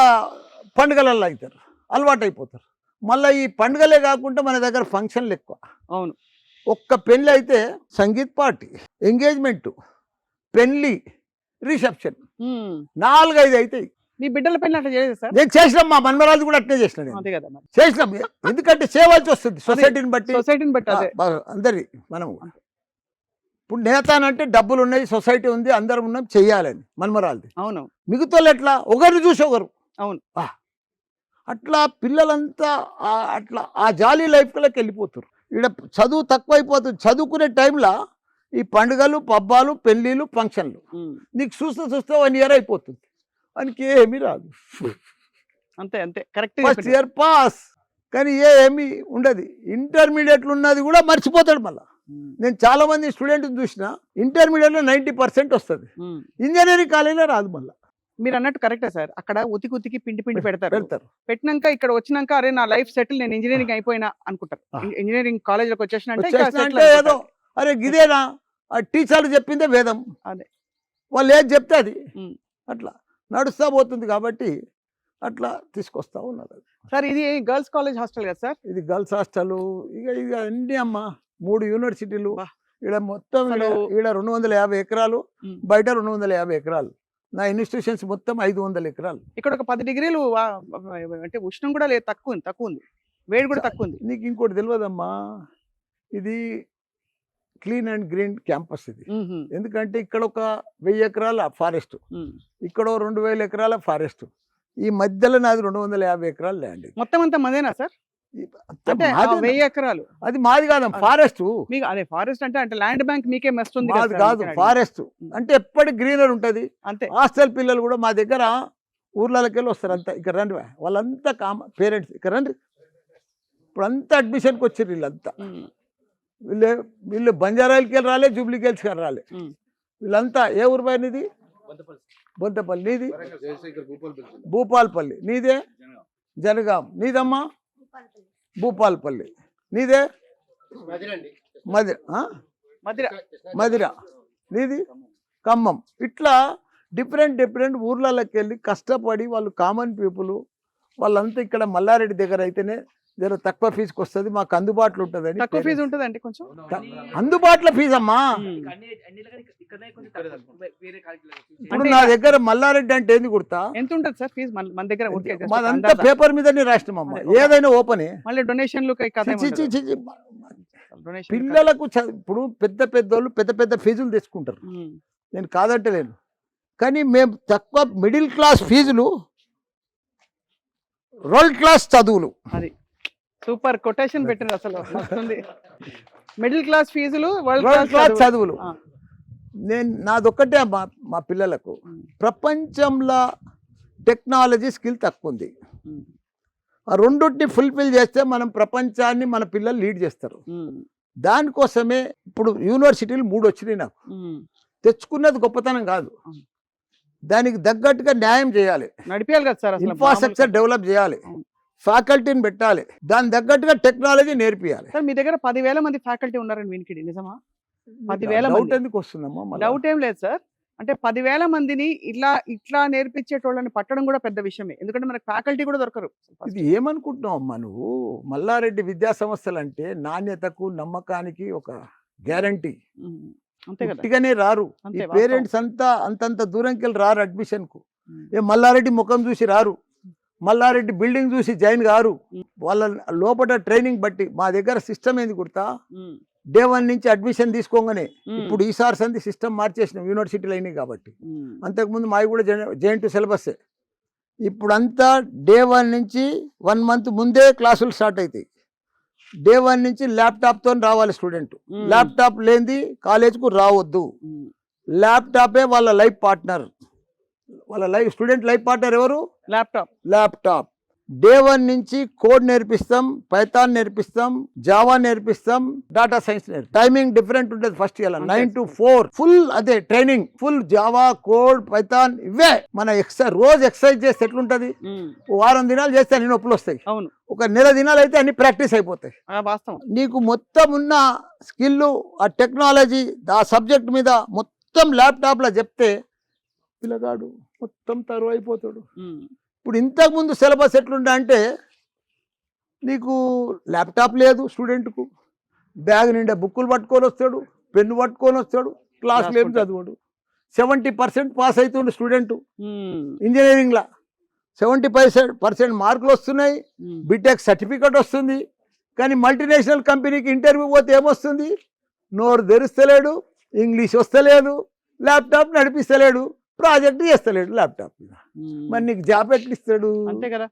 పండుగలలో అవుతారు, అలవాటు అయిపోతారు. మళ్ళీ ఈ పండుగలే కాకుండా మన దగ్గర ఫంక్షన్లు ఎక్కువ. అవును, ఒక్క పెళ్ళి అయితే సంగీత్ పార్టీ, ఎంగేజ్మెంట్, పెళ్ళి, రిసెప్షన్ 4-5 అవుతాయి. మీ బిడ్డల పెళ్ళి అట్లా చేయలేదు సార్? నేను చేసినాం, మా మన్మరాజు కూడా అట్నే చేసిన. చేసినాం, ఎందుకంటే చేయవలసి వస్తుంది సొసైటీని బట్టి. అందరి మనం ఇప్పుడు నేతానంటే డబ్బులు ఉన్నాయి, సొసైటీ ఉంది, అందరం ఉన్నాం, చెయ్యాలని మన్మరాలది. అవును, మిగతా ఎట్లా ఒకరిని చూసి ఒకరు. అవును, అట్లా పిల్లలంతా అట్లా ఆ జాలీ లైఫ్లోకి వెళ్ళిపోతారు. ఇక్కడ చదువు తక్కువ అయిపోతుంది. చదువుకునే టైంలో ఈ పండుగలు, పబ్బాలు, పెళ్ళిళ్ళు, ఫంక్షన్లు నీకు చూస్తే 1 ఇయర్ అయిపోతుంది, వానికి ఏమీ రాదు. అంతే అంతే, కరెక్ట్. ఫస్ట్ ఇయర్ పాస్, కానీ ఏమీ ఉండదు. ఇంటర్మీడియట్లు ఉన్నది కూడా మర్చిపోతాడు. మళ్ళీ నేను చాలా మంది స్టూడెంట్ చూసిన, ఇంటర్మీడియట్లో 90% వస్తుంది, ఇంజనీరింగ్ కాలేజీలో రాదు. మళ్ళీ మీరు అన్నట్టు కరెక్టే సార్. అక్కడ ఉతికి పిండి పెడతారు. పెట్టినాక ఇక్కడ వచ్చినాక అరే నా లైఫ్ సెటిల్, నేను ఇంజనీరింగ్ అయిపోయినా అనుకుంటారు. ఇంజనీరింగ్ కాలేజీలోకి వచ్చేసినంటే ఏదో అరే గిదేనా టీచర్లు చెప్పిందే వేదం, అదే వాళ్ళు ఏది చెప్తే అది అట్లా నడుస్తూ పోతుంది. కాబట్టి అట్లా తీసుకొస్తా ఉన్నారు సార్. ఇది గర్ల్స్ కాలేజ్ హాస్టల్ కదా సార్? ఇది గర్ల్స్ హాస్టల్. ఇక అన్ని అమ్మా 3 యూనివర్సిటీలు. ఇక్కడ మొత్తం ఇక్కడ 250 ఎకరాలు, బయట 250 ఎకరాలు. నా ఇన్స్టిట్యూషన్స్ మొత్తం 500 ఎకరాలు. ఇక్కడ ఒక 10 డిగ్రీలు అంటే ఉష్ణం కూడా లేదు, తక్కువ ఉంది, వేడి కూడా తక్కువ ఉంది. నీకు ఇంకోటి తెలియదమ్మా, ఇది క్లీన్ అండ్ గ్రీన్ క్యాంపస్ ఇది. ఎందుకంటే ఇక్కడ ఒక 1000 ఎకరాల ఫారెస్ట్, ఇక్కడ 2000 ఎకరాల ఫారెస్ట్, ఈ మధ్యలో నాది 250 ఎకరాల ల్యాండ్. మొత్తం అంతా మదేనా సార్? అంటే 1000 ఎకరాలు అది మాది కాదమ్మా, ఫారెస్ట్. మీకు అదే ఫారెస్ట్ అంటే ల్యాండ్ బ్యాంక్ మీకే మస్తుంది కదా మాది సార్, కాదు, అందుకని ఫారెస్ట్ అంటే ఎప్పటికి గ్రీనర్ ఉంటది. అంతే. హాస్టల్ పిల్లలు కూడా మా దగ్గర ఊర్లకి వెళ్ళి వస్తారు, అంతా ఇక్కడ రండి వాళ్ళంతా పేరెంట్స్ ఇక్కడ రండి. ఇప్పుడు అంతా అడ్మిషన్కి వచ్చారు వీళ్ళంతా. వీళ్ళు బంజారాలకి వెళ్ళి రాలే, జూబ్లీకి వెళ్ళి రాలే. వీళ్ళంతా ఏ ఊరు పైన? నీది బొంతపల్లి, నీది భూపాల్పల్లి, నీదే జనగాం, నీదమ్మా భూపాల్పల్లి, నీదే మదిర, నీది ఖమ్మం. ఇట్లా డిఫరెంట్ ఊర్లకి వెళ్ళి కష్టపడి వాళ్ళు కామన్ పీపుల్ వాళ్ళంతా ఇక్కడ మల్లారెడ్డి దగ్గర అయితేనే జర తక్కువ ఫీజుకి వస్తుంది, మాకు అందుబాటులో ఉంటుంది. తక్కువ ఫీజు ఉంటుంది అంటే కొంచెం అందుబాటులో ఫీజు అమ్మా. ఇప్పుడు నా దగ్గర మల్లారెడ్డి అంటే ఏంది గుర్తా? ఎంత ఉంటుంది సార్ ఫీజు మన దగ్గర? మాదంతా పేపర్ మీదనే రాసినామమ్మా, ఏదైనా ఓపెన్. మళ్ళీ డొనేషన్లు పిల్లలకు ఇప్పుడు పెద్దోళ్ళు పెద్ద ఫీజులు తెచ్చుకుంటారు, నేను కాదంటలేను. కానీ మేము తక్కువ మిడిల్ క్లాస్ ఫీజులు, వరల్డ్ క్లాస్ చదువులు. అది సూపర్ కొటేషన్ పెట్టింది అసలు. మిడిల్ క్లాస్ ఫీజులు, వరల్డ్ క్లాస్ చదువులు. నేను నాదొక్కటే మా పిల్లలకు, ప్రపంచంలో టెక్నాలజీ స్కిల్ తక్కువ ఉంది. ఆ రెండుటిని ఫుల్ఫిల్ చేస్తే మనం ప్రపంచాన్ని మన పిల్లలు లీడ్ చేస్తారు. దానికోసమే ఇప్పుడు యూనివర్సిటీలు 3 వచ్చినాయి నాకు. తెచ్చుకున్నది గొప్పతనం కాదు, దానికి తగ్గట్టుగా న్యాయం చేయాలి, నడిపేయాలి కదా సార్. ఇన్ఫ్రాస్ట్రక్చర్ డెవలప్ చేయాలి, ఫ్యాకల్టీని పెట్టాలి, దాని తగ్గట్టుగా టెక్నాలజీ నేర్పియాలి. సార్ మీ దగ్గర 10,000 మంది ఫ్యాకల్టీ ఉన్నారని వినికిడి, నిజమా? 10,000 డౌట్ ఎందుకు వస్తుందమ్మా? డౌట్ ఏం లేదు సార్. అంటే 10,000 మందిని ఇట్లా నేర్పించేటోళ్ళని పట్టడం కూడా పెద్ద విషయమే, ఎందుకంటే మనకు ఫ్యాకల్టీ కూడా దొరకరు. ఇది ఏమనుకుంటున్నావు అమ్మా నువ్వు? మల్లారెడ్డి విద్యా సంస్థలు అంటే నాణ్యతకు నమ్మకానికి ఒక గ్యారంటీ. అంతే కదా, గట్టిగానే రారు పేరెంట్స్ అంతా, అంతంత దూరంకి వెళ్ళి రారు అడ్మిషన్ కు. మల్లారెడ్డి ముఖం చూసి రారు, మల్లారెడ్డి బిల్డింగ్ చూసి జాయిన్ గారు. వాళ్ళ లోపల ట్రైనింగ్ బట్టి. మా దగ్గర సిస్టమ్ ఏంది గుర్తా? డే 1 నుంచి అడ్మిషన్ తీసుకోగానే, ఇప్పుడు ఈసారి సంది సిస్టమ్ మార్చేసినాం యూనివర్సిటీలు అయినాయి కాబట్టి. అంతకుముందు మావి కూడా జెయింట్ సిలబస్సే. ఇప్పుడు అంతా డే 1 నుంచి 1 మంత్ ముందే క్లాసులు స్టార్ట్ అవుతాయి. డే 1 నుంచి ల్యాప్టాప్తో రావాలి స్టూడెంట్. ల్యాప్టాప్ లేనిది కాలేజ్కు రావద్దు. ల్యాప్టాపే వాళ్ళ లైఫ్ పార్ట్నర్. వాళ్ళ స్టూడెంట్ లైఫ్ పార్ట్నర్ ఎవరు? ల్యాప్టాప్. డే 1 నుంచి కోడ్ నేర్పిస్తాం, పైథాన్ నేర్పిస్తాం, జావా నేర్పిస్తాం, డాటా సైన్స్ టైమింగ్ డిఫరెంట్ ఉంటుంది. ఫస్ట్ ఇయర్ 9 to 4 ఫుల్ అదే training, full Java, code, Python. ఇవే మన రోజు ఎక్సర్సైజ్ చేస్తే ఎట్లుంటది? వారం దినాలు చేస్తే అన్ని నొప్పులు వస్తాయి, ఒక నెల దినాలు అయితే అన్ని ప్రాక్టీస్ అయిపోతాయి. నీకు మొత్తం ఉన్న స్కిల్, ఆ టెక్నాలజీ, ఆ సబ్జెక్ట్ మీద మొత్తం ల్యాప్టాప్ లో చెప్తే పిల్లగాడు మొత్తం తరువు అయిపోతాడు. ఇప్పుడు ఇంతకుముందు సిలబస్ ఎట్లుండే అంటే, నీకు ల్యాప్టాప్ లేదు స్టూడెంట్కు, బ్యాగ్ నిండా బుక్కులు పట్టుకొని వస్తాడు, పెన్ను పట్టుకొని వస్తాడు, క్లాసులు ఏం చదువుడు. 70% పాస్ అవుతుండే స్టూడెంట్ ఇంజనీరింగ్లో. 75% మార్కులు వస్తున్నాయి, బీటెక్ సర్టిఫికెట్ వస్తుంది. కానీ మల్టీనేషనల్ కంపెనీకి ఇంటర్వ్యూ పోతే ఏమొస్తుంది? నోరు తెరుస్తలేడు, ఇంగ్లీష్ వస్తలేదు, ల్యాప్టాప్ నడిపిస్తలేడు, ప్రాజెక్ట్ చేస్తలేడు ల్యాప్టాప్. మరి నీకు జాబ్ ఎట్లా ఇస్తాడు? అంతే కదా,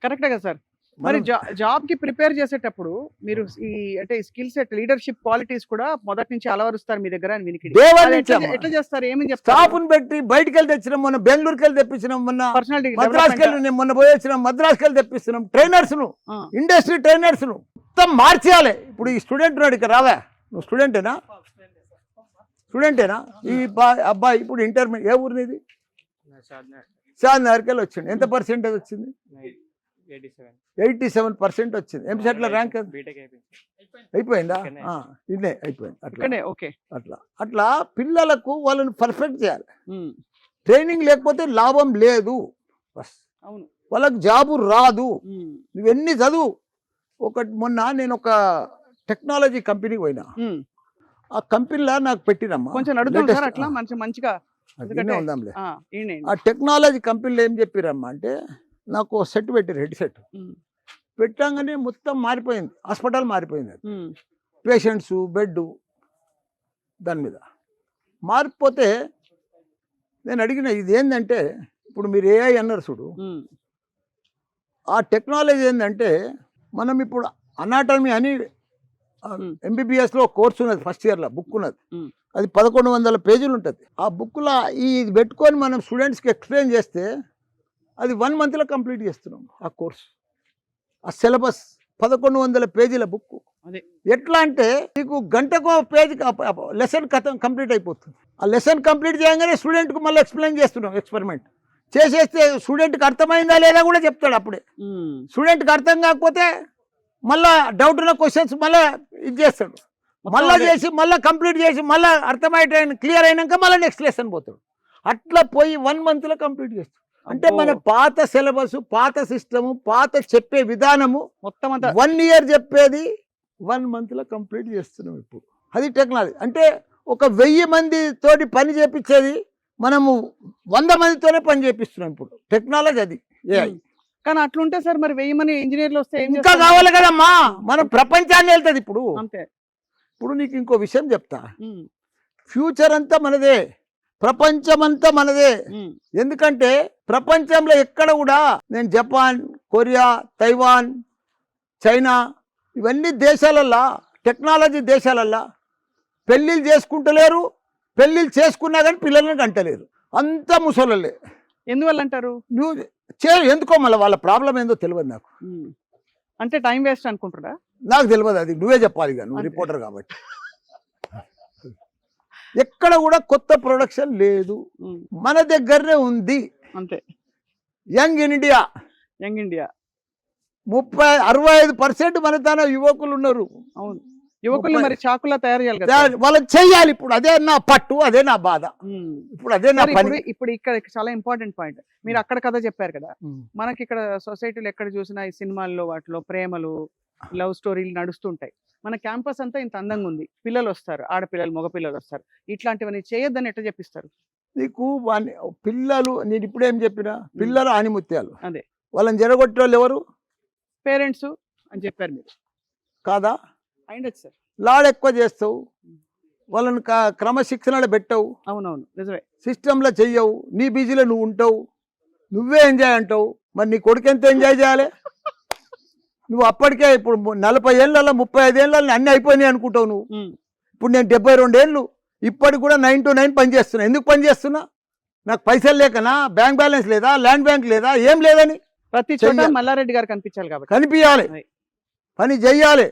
కరెక్టే కదా సార్. మరి జాబ్ కి ప్రిపేర్ చేసేటప్పుడు మీరు ఈ అంటే స్కిల్ సెట్, లీడర్షిప్ క్వాలిటీస్ కూడా మొదటి నుంచి అలవరుస్తారు మీ దగ్గర అని వినికిడి. ఎట్లా చేస్తారు? ఏమని చెప్తారు? స్టాఫ్ని పెట్టి బయటకి వెళ్ళి తెచ్చినాం, మొన్న బెంగళూరుకి వెళ్ళి తెప్పించినాం, మొన్న మద్రాసుకి వెళ్ళి మొన్న పోయి వచ్చినాం, మద్రాసుకి వెళ్ళి తెప్పిస్తున్నాం. ట్రైనర్స్ ను, ఇండస్ట్రీ ట్రైనర్స్ ను మొత్తం మార్చేయాలి. ఇప్పుడు ఈ స్టూడెంట్ ఉన్నాడు ఇక్కడ, రావా నువ్వు? స్టూడెంటేనా? ఈ అబ్బాయి ఇప్పుడు ఇంటర్మీడియట్ ఏ ఊరు నీది? షాద్నగర్కి వెళ్ళి వచ్చింది. ఎంత పర్సెంటేజ్ వచ్చింది? 87% వచ్చింది. ఎంసెట్లో ర్యాంక్ అయిపోయిందా? ఇదే అయిపోయింది. అట్లా పిల్లలకు వాళ్ళని పర్ఫెక్ట్ చేయాలి. ట్రైనింగ్ లేకపోతే లాభం లేదు, వాళ్ళకి జాబు రాదు. నువ్వెన్ని చదువు. మొన్న నేను ఒక టెక్నాలజీ కంపెనీకి పోయినా, ఆ కంపెనీలో నాకు పెట్టినమ్మా, కొంచెం అడుగుతాం సార్ అట్లా మంచిగా ఉందాంలే. ఆ టెక్నాలజీ కంపెనీలో ఏం చెప్పిరమ్మా అంటే, నాకు సెట్ పెట్టారు, హెడ్ సెట్ పెట్టంగానే మొత్తం మారిపోయింది, హాస్పిటల్ మారిపోయింది. పేషెంట్స్, బెడ్ దాని మీద మారిపోతే నేను అడిగిన ఇది ఏంటంటే ఇప్పుడు మీరు ఏఐ అన్నారు చూడు, ఆ టెక్నాలజీ ఏంటంటే మనం ఇప్పుడు అనాటమీ అని ఎంబీబీఎస్లో కోర్సు ఉన్నది, ఫస్ట్ ఇయర్లో బుక్ ఉన్నది, అది 1100 పేజీలు ఉంటుంది. ఆ బుక్లో ఇది పెట్టుకొని మనం స్టూడెంట్స్కి ఎక్స్ప్లెయిన్ చేస్తే అది 1 మంత్లో కంప్లీట్ చేస్తున్నాం ఆ కోర్సు. ఆ సిలబస్ 1100 పేజీల బుక్. ఎట్లా అంటే నీకు గంటకో పేజీ లెసన్ కంప్లీట్ అయిపోతుంది. ఆ లెసన్ కంప్లీట్ చేయగానే స్టూడెంట్కి మళ్ళీ ఎక్స్ప్లెయిన్ చేస్తున్నాం, ఎక్స్పెరిమెంట్ చేసేస్తే స్టూడెంట్కి అర్థమైందా లేదా కూడా చెప్తాడు అప్పుడే. స్టూడెంట్కి అర్థం కాకపోతే మళ్ళా డౌట్ ఉన్న క్వశ్చన్స్ మళ్ళీ ఇది చేస్తాడు, మళ్ళీ చేసి మళ్ళీ కంప్లీట్ చేసి మళ్ళీ అర్థమైతే క్లియర్ అయినాక మళ్ళీ నెక్స్ట్ లెసన్ పోతాడు. అట్లా పోయి 1 మంత్లో కంప్లీట్ చేస్తాడు. అంటే మన పాత సిలబస్, పాత సిస్టము, పాత చెప్పే విధానము మొత్తం 1 ఇయర్ చెప్పేది 1 మంత్లో కంప్లీట్ చేస్తున్నాం ఇప్పుడు. అది టెక్నాలజీ. అంటే ఒక 1000 మంది తోటి పని చేపించేది మనము 100 మందితోనే పని చేపిస్తున్నాం ఇప్పుడు. టెక్నాలజీ అది ఏఐ. కానీ అట్లుంటే సార్ మరి 1000 మంది ఇంజనీర్లు వస్తే ఇంకా కావాలి కదమ్మా, మనం ప్రపంచాన్ని వెళ్తుంది ఇప్పుడు. ఇప్పుడు నీకు ఇంకో విషయం చెప్తా, ఫ్యూచర్ అంతా మనదే, ప్రపంచం అంతా మనదే. ఎందుకంటే ప్రపంచంలో ఎక్కడ కూడా నేను జపాన్, కొరియా, తైవాన్, చైనా ఇవన్నీ దేశాలల్లా, టెక్నాలజీ దేశాలల్లా పెళ్ళిళ్ళు చేసుకుంటలేరు, పెళ్ళిళ్ళు చేసుకున్నా కానీ పిల్లలను కంటలేరు, అంతా ముసలలే. ఎందువల్ల అంటారు? నువ్వు ఎందుకో మళ్ళీ వాళ్ళ ప్రాబ్లం ఏందో తెలియదు నాకు. అంటే టైం వేస్ట్ అనుకుంటున్నా, నాకు తెలియదు, అది నువ్వే చెప్పాలి, నువ్వు రిపోర్టర్ కాబట్టి. ఎక్కడ కూడా కొత్త ప్రొడక్షన్ లేదు, మన దగ్గరనే ఉంది. అంతే. యంగ్ ఇండియా, యంగ్ ఇండియా 65% మన తన యువకులు ఉన్నారు. అవును, యువకులు మరి చాకులా తయారు చేయాలి కదా, వాళ్ళని చెయ్యాలి. ఇప్పుడు అదే నా పట్టు, అదే నా బాధ, ఇప్పుడు అదే నా పని. ఇప్పుడు ఇక్కడ చాలా ఇంపార్టెంట్ పాయింట్, మీరు అక్కడ కథ చెప్పారు కదా, మనకి ఇక్కడ సొసైటీలో ఎక్కడ చూసినా ఈ సినిమాల్లో వాటిలో ప్రేమలు, లవ్ స్టోరీలు నడుస్తుంటాయి. మన క్యాంపస్ అంతా ఇంత అందంగా ఉంది, పిల్లలు వస్తారు, ఆడపిల్లలు మగపిల్లలు వస్తారు, ఇట్లాంటివన్నీ చేయొద్దని ఎట్లా చెప్పిస్తారు? నీకు పిల్లలు, నేను ఇప్పుడేం చెప్పినా, పిల్లలు ఆనిముత్యాలు. అదే, వాళ్ళని జరగొట్టే వాళ్ళు ఎవరు? పేరెంట్స్ అని చెప్పారు మీరు కాదా? అయిండొచ్చు సార్. లాడ్ ఎక్కువ చేస్తావు, వాళ్ళని క్రమశిక్షణలో పెట్టవు. అవునవును, నిజమే. సిస్టంలో చెయ్యవు, నీ బిజీలో నువ్వు ఉంటావు, నువ్వే ఎంజాయ్ అంటావు. మరి నీ కొడుకు ఎంత ఎంజాయ్ చేయాలి? నువ్వు అప్పటికే ఇప్పుడు 40 ఏళ్ళలో 35 ఏళ్ళలో అన్నీ అయిపోయినాయి అనుకుంటావు నువ్వు. ఇప్పుడు నేను 72 ఏళ్ళు, ఇప్పటికి కూడా 9 to 9 పని చేస్తున్నా. ఎందుకు పని చేస్తున్నా? నాకు పైసలు లేకనా, బ్యాంక్ బ్యాలెన్స్ లేదా, ల్యాండ్ బ్యాంక్ లేదా, ఏం లేదని. ప్రతి చోట మల్లారెడ్డి గారు కనిపించాలి కాబట్టి, కనిపించాలి, పని చెయ్యాలి,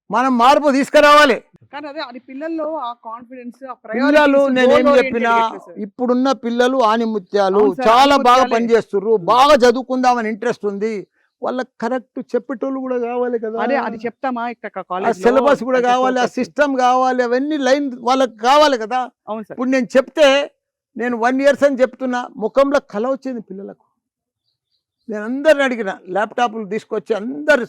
మనం మార్పు తీసుకురావాలి. కానీ అదే అది పిల్లల్లో ఆ కాన్ఫిడెన్స్, పిల్లలు నేనేం చెప్పినా, ఇప్పుడున్న పిల్లలు ఆనిముత్యాలు, చాలా బాగా పనిచేస్తుర్రు, బాగా చదువుకుందామని ఇంట్రెస్ట్ ఉంది. వాళ్ళకి కరెక్ట్ చెప్పేటోళ్ళు కూడా కావాలి కదా. అదే అది చెప్తామా, ఇక్కడ సిలబస్ కూడా కావాలి, ఆ సిస్టమ్ కావాలి, అవన్నీ లైన్ వాళ్ళకి కావాలి కదా. అవును సార్. ఇప్పుడు నేను చెప్తే, నేను 1 years అని చెప్తున్నా, ముఖంలో కళ వచ్చింది పిల్లలకు. నేను అందరిని అడిగిన, ల్యాప్టాప్లు తీసుకొచ్చి అందరు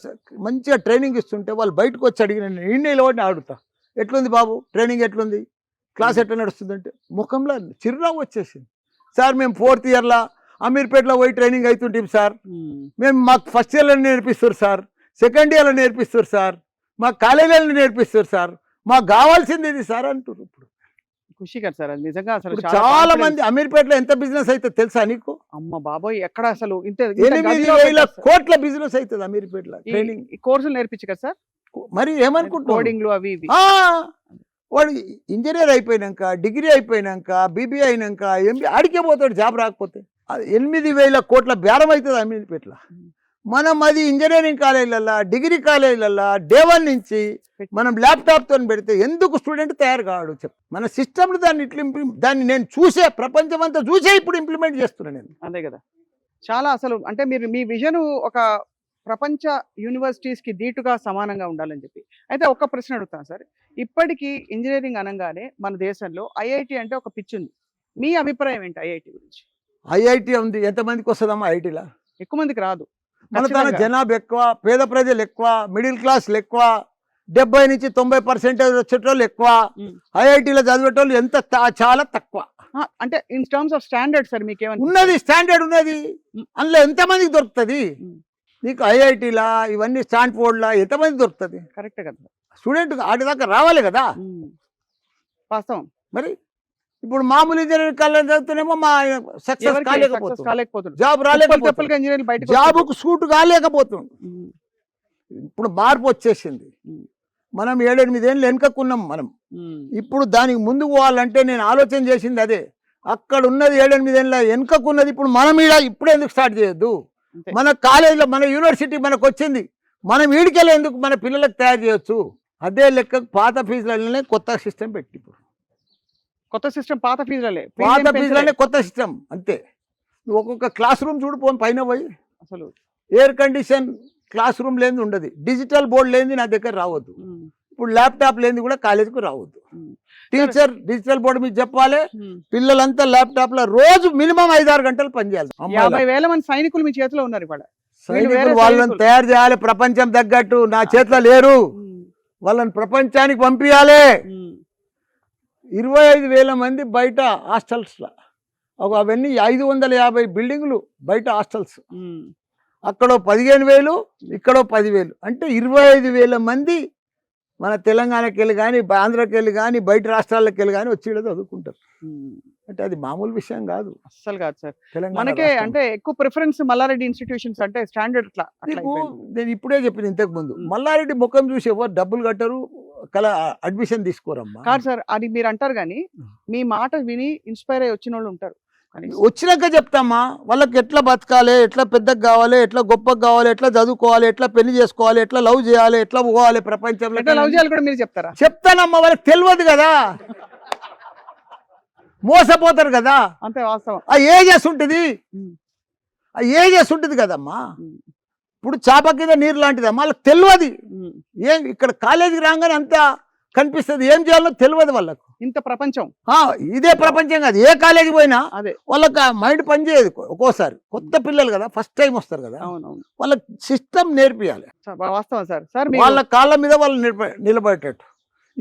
మంచిగా ట్రైనింగ్ ఇస్తుంటే వాళ్ళు బయటకు వచ్చి అడిగిన, నేను ఇండియాలో ఆడుతా, ఎట్లుంది బాబు ట్రైనింగ్, ఎట్లుంది క్లాస్, ఎట్లా నడుస్తుందంటే ముఖంలో చిరునవ్వు వచ్చేసింది. సార్ మేము 4th yearలో అమీర్పేటలో పోయి ట్రైనింగ్ అవుతుంటాం సార్, మేము మాకు ఫస్ట్ ఇయర్లో నేర్పిస్తారు సార్, సెకండ్ ఇయర్లో నేర్పిస్తారు సార్, మాకు కాలేజీలో నేర్పిస్తారు సార్, మాకు కావాల్సింది ఇది సార్ అంటారు. ఇప్పుడు ఖుషి కదా సార్, అది నిజంగా. అసలు చాలా మంది అమీర్పేటలో ఎంత బిజినెస్ అయితే తెలుసా నీకు? అమ్మ బాబోయ్, ఎక్కడ అసలు 8,000 కోట్ల బిజినెస్ అవుతుంది అమీర్పేటలో. ట్రైనింగ్ కోర్సులు నేర్పించు కదా సార్. మరి ఏమనుకుంటున్నావు, కోడింగ్లు అవి ఇవి. వాడు ఇంజనీర్ అయిపోయినాక, డిగ్రీ అయిపోయినాక, బీబీఏ అయినాక, ఎంబీ ఆడికే పోతాడు జాబ్ రాకపోతే. 8,000 కోట్ల బేరం అవుతుంది అమీర్పేటలో. మనం అది ఇంజనీరింగ్ కాలేజీలల్లా, డిగ్రీ కాలేజీలల్లా డే 1 నుంచి మనం ల్యాప్టాప్తో పెడితే ఎందుకు స్టూడెంట్ తయారు కాడు చెప్పు. మన సిస్టమ్లో దాన్ని నేను చూసే, ప్రపంచం అంతా చూసే ఇప్పుడు ఇంప్లిమెంట్ చేస్తున్నాను నేను. అదే కదా, చాలా అసలు అంటే మీరు మీ విజన్ ఒక ప్రపంచ యూనివర్సిటీస్ కి ధీటుగా సమానంగా ఉండాలని చెప్పి. అయితే ఒక్క ప్రశ్న అడుగుతాను సార్, ఇప్పటికీ ఇంజనీరింగ్ అనగానే మన దేశంలో ఐఐటి అంటే ఒక పిచ్చి ఉంది, మీ అభిప్రాయం ఏంటి ఐఐటి గురించి? ఐఐటి ఉంది, ఎంతమందికి వస్తుందమ్మా ఐఐటీలో? ఎక్కువ మందికి రాదు. మన తన జనాభా ఎక్కువ, పేద ప్రజలు ఎక్కువ, మిడిల్ క్లాస్లు ఎక్కువ, 70 నుంచి 90% వచ్చేటోళ్ళు ఎక్కువ. ఐఐటీలో చదివేటోళ్ళు ఎంత చాలా తక్కువ. అంటే in terms of standard sir మీకేమన్నా ఉన్నది? స్టాండర్డ్ ఉన్నది, అందులో ఎంతమందికి దొరుకుతుంది నీకు? ఐఐటీలా ఇవన్నీ స్టాన్ఫోర్డ్లా ఎంతమంది దొరుకుతుంది? కరెక్ట్ కదా, స్టూడెంట్ ఆడి దాకా రావాలి కదా. వాస్తవం. మరి ఇప్పుడు మామూలు ఇంజనీరింగ్ కాలేజ్ చదువుతూనేమో మా సక్సెస్ ఎవరికి కాలేకపోతుంది, success కాలేకపోతున్నారు. జాబ్ తెప్పలు రాలేకపోతుంది, తెప్పలుగా ఇంజనీరింగ్ బయటకు జాబుకు సూట్ కాలేకపోతుంది. ఉమ్, ఇప్పుడు మార్పు వచ్చేసింది. ఉమ్, మనం 7-8 ఏళ్ళు వెనుకకున్నాం మనం. ఉమ్, ఇప్పుడు దానికి ముందుకు పోవాలంటే నేను ఆలోచన చేసింది అదే. అక్కడ ఉన్నది 7-8 ఏళ్ళ వెనుకకున్నది ఇప్పుడు మనం ఈడ ఇప్పుడు ఎందుకు స్టార్ట్ చేయొద్దు? అంతే. మన కాలేజీలో మన యూనివర్సిటీ మనకు వచ్చింది, మనం ఈడికెళ్ళి ఎందుకు మన పిల్లలకు తయారు చేయొచ్చు? అదే లెక్క పాత ఫీజులనే కొత్త సిస్టమ్ పెట్టి, ఇప్పుడు కొత్త సిస్టమ్ పాత ఫీజులే పాత ఫీజులనే కొత్త సిస్టమ్ అంతే. నువ్వు ఒక్కొక్క క్లాస్ రూమ్ చూడు, పోను పైన పోయి అసలు. ఎయిర్ కండిషన్ క్లాస్ రూమ్ లేనిది ఉండదు, డిజిటల్ బోర్డు లేనిది నా దగ్గర రావద్దు, ఉమ్, ఇప్పుడు ల్యాప్టాప్ లేనిది కూడా కాలేజీకి రావద్దు. ఉమ్, టీచర్ డిజిటల్ బోర్డు మీకు చెప్పాలి, ఉమ్. పిల్లలంతా ల్యాప్టాప్ లో రోజు మినిమం 5-6 గంటలు పనిచేయాలి. 50,000 మంది సైనికులు మీ చేతిలో ఉన్నారు ఇవాళ. వీళ్ళు వేరే సైనికులు వాళ్ళని సైనికులు. తయారు చేయాలి, ప్రపంచం తగ్గట్టు. నా చేతిలో లేరు, ఉమ్, వాళ్ళని ప్రపంచానికి పంపించాలి. ఉమ్, 25,000 మంది బయట హాస్టల్స్, అవన్నీ 550 బిల్డింగ్లు బయట హాస్టల్స్. ఉమ్. అక్కడో 15,000, ఇక్కడో 10,000, అంటే 25,000 మంది మన తెలంగాణకి వెళ్ళి కానీ, ఆంధ్రాకి వెళ్ళి కానీ, బయట రాష్ట్రాలకు వెళ్ళి కానీ వచ్చి ఈడ చదువుకుంటారు. ఉమ్. అంటే అది మామూలు విషయం కాదు. అస్సలు కాదు సార్. తెలంగాణ మనకే రాష్ట్రం. అంటే ఎక్కువ ప్రిఫరెన్స్ మల్లారెడ్డి ఇన్స్టిట్యూషన్స్ అంటే స్టాండర్డ్ అట్లా నీకు అయిపోయింది. నేను ఇప్పుడే చెప్పిన ఇంతకు ముందు, మల్లారెడ్డి ముఖం చూసి ఎవరు డబ్బులు కట్టరు, అడ్మిషన్ తీసుకోరమ్మా. కాదు సార్, అది మీరు అంటారు కానీ మీ మాట విని ఇన్స్పైర్ అయ్యి వచ్చిన వాళ్ళు ఉంటారు. కనీసం. వచ్చినాక చెప్తామా వాళ్ళకి ఎట్లా బతకాలి, ఎట్లా పెద్దగా కావాలి, ఎట్లా గొప్పగా కావాలి, ఎట్లా చదువుకోవాలి, ఎట్లా పెళ్లి చేసుకోవాలి, ఎట్లా లవ్ చేయాలి, ఎట్లా పోవాలి ప్రపంచంలో ఎట్లా లవ్ చేయాలి కూడా మీరు చెప్తారా? చెప్తానమ్మా. వాళ్ళకి తెలియదు కదా, మోసపోతారు కదా. అంతే వాస్తవం. ఆ ఏజెస్ ఉంటుంది, ఉమ్, ఆ ఏజెస్ ఉంటుంది కదమ్మా. ఉమ్, ఇప్పుడు చాప కింద నీరు లాంటిదమ్మా, వాళ్ళకి తెలియదు. ఉమ్. ఏం ఇక్కడ కాలేజీకి రాగానే అంతా కనిపిస్తుంది, ఏం చేయాలో తెలియదు వాళ్ళకు. ఇంత ప్రపంచం ఇదే ప్రపంచం కాదు, ఏ కాలేజీ పోయినా అదే. వాళ్ళకి ఆ మైండ్ పనిచేయదు. ఒక్కోసారి కొత్త పిల్లలు కదా, ఫస్ట్ టైం వస్తారు కదా, అవునవును వాళ్ళకి సిస్టమ్ నేర్పియాలి, సార్, వాస్తవం సార్. సార్ వాళ్ళ కాళ్ళ మీద వాళ్ళు నిలబడేటట్టు.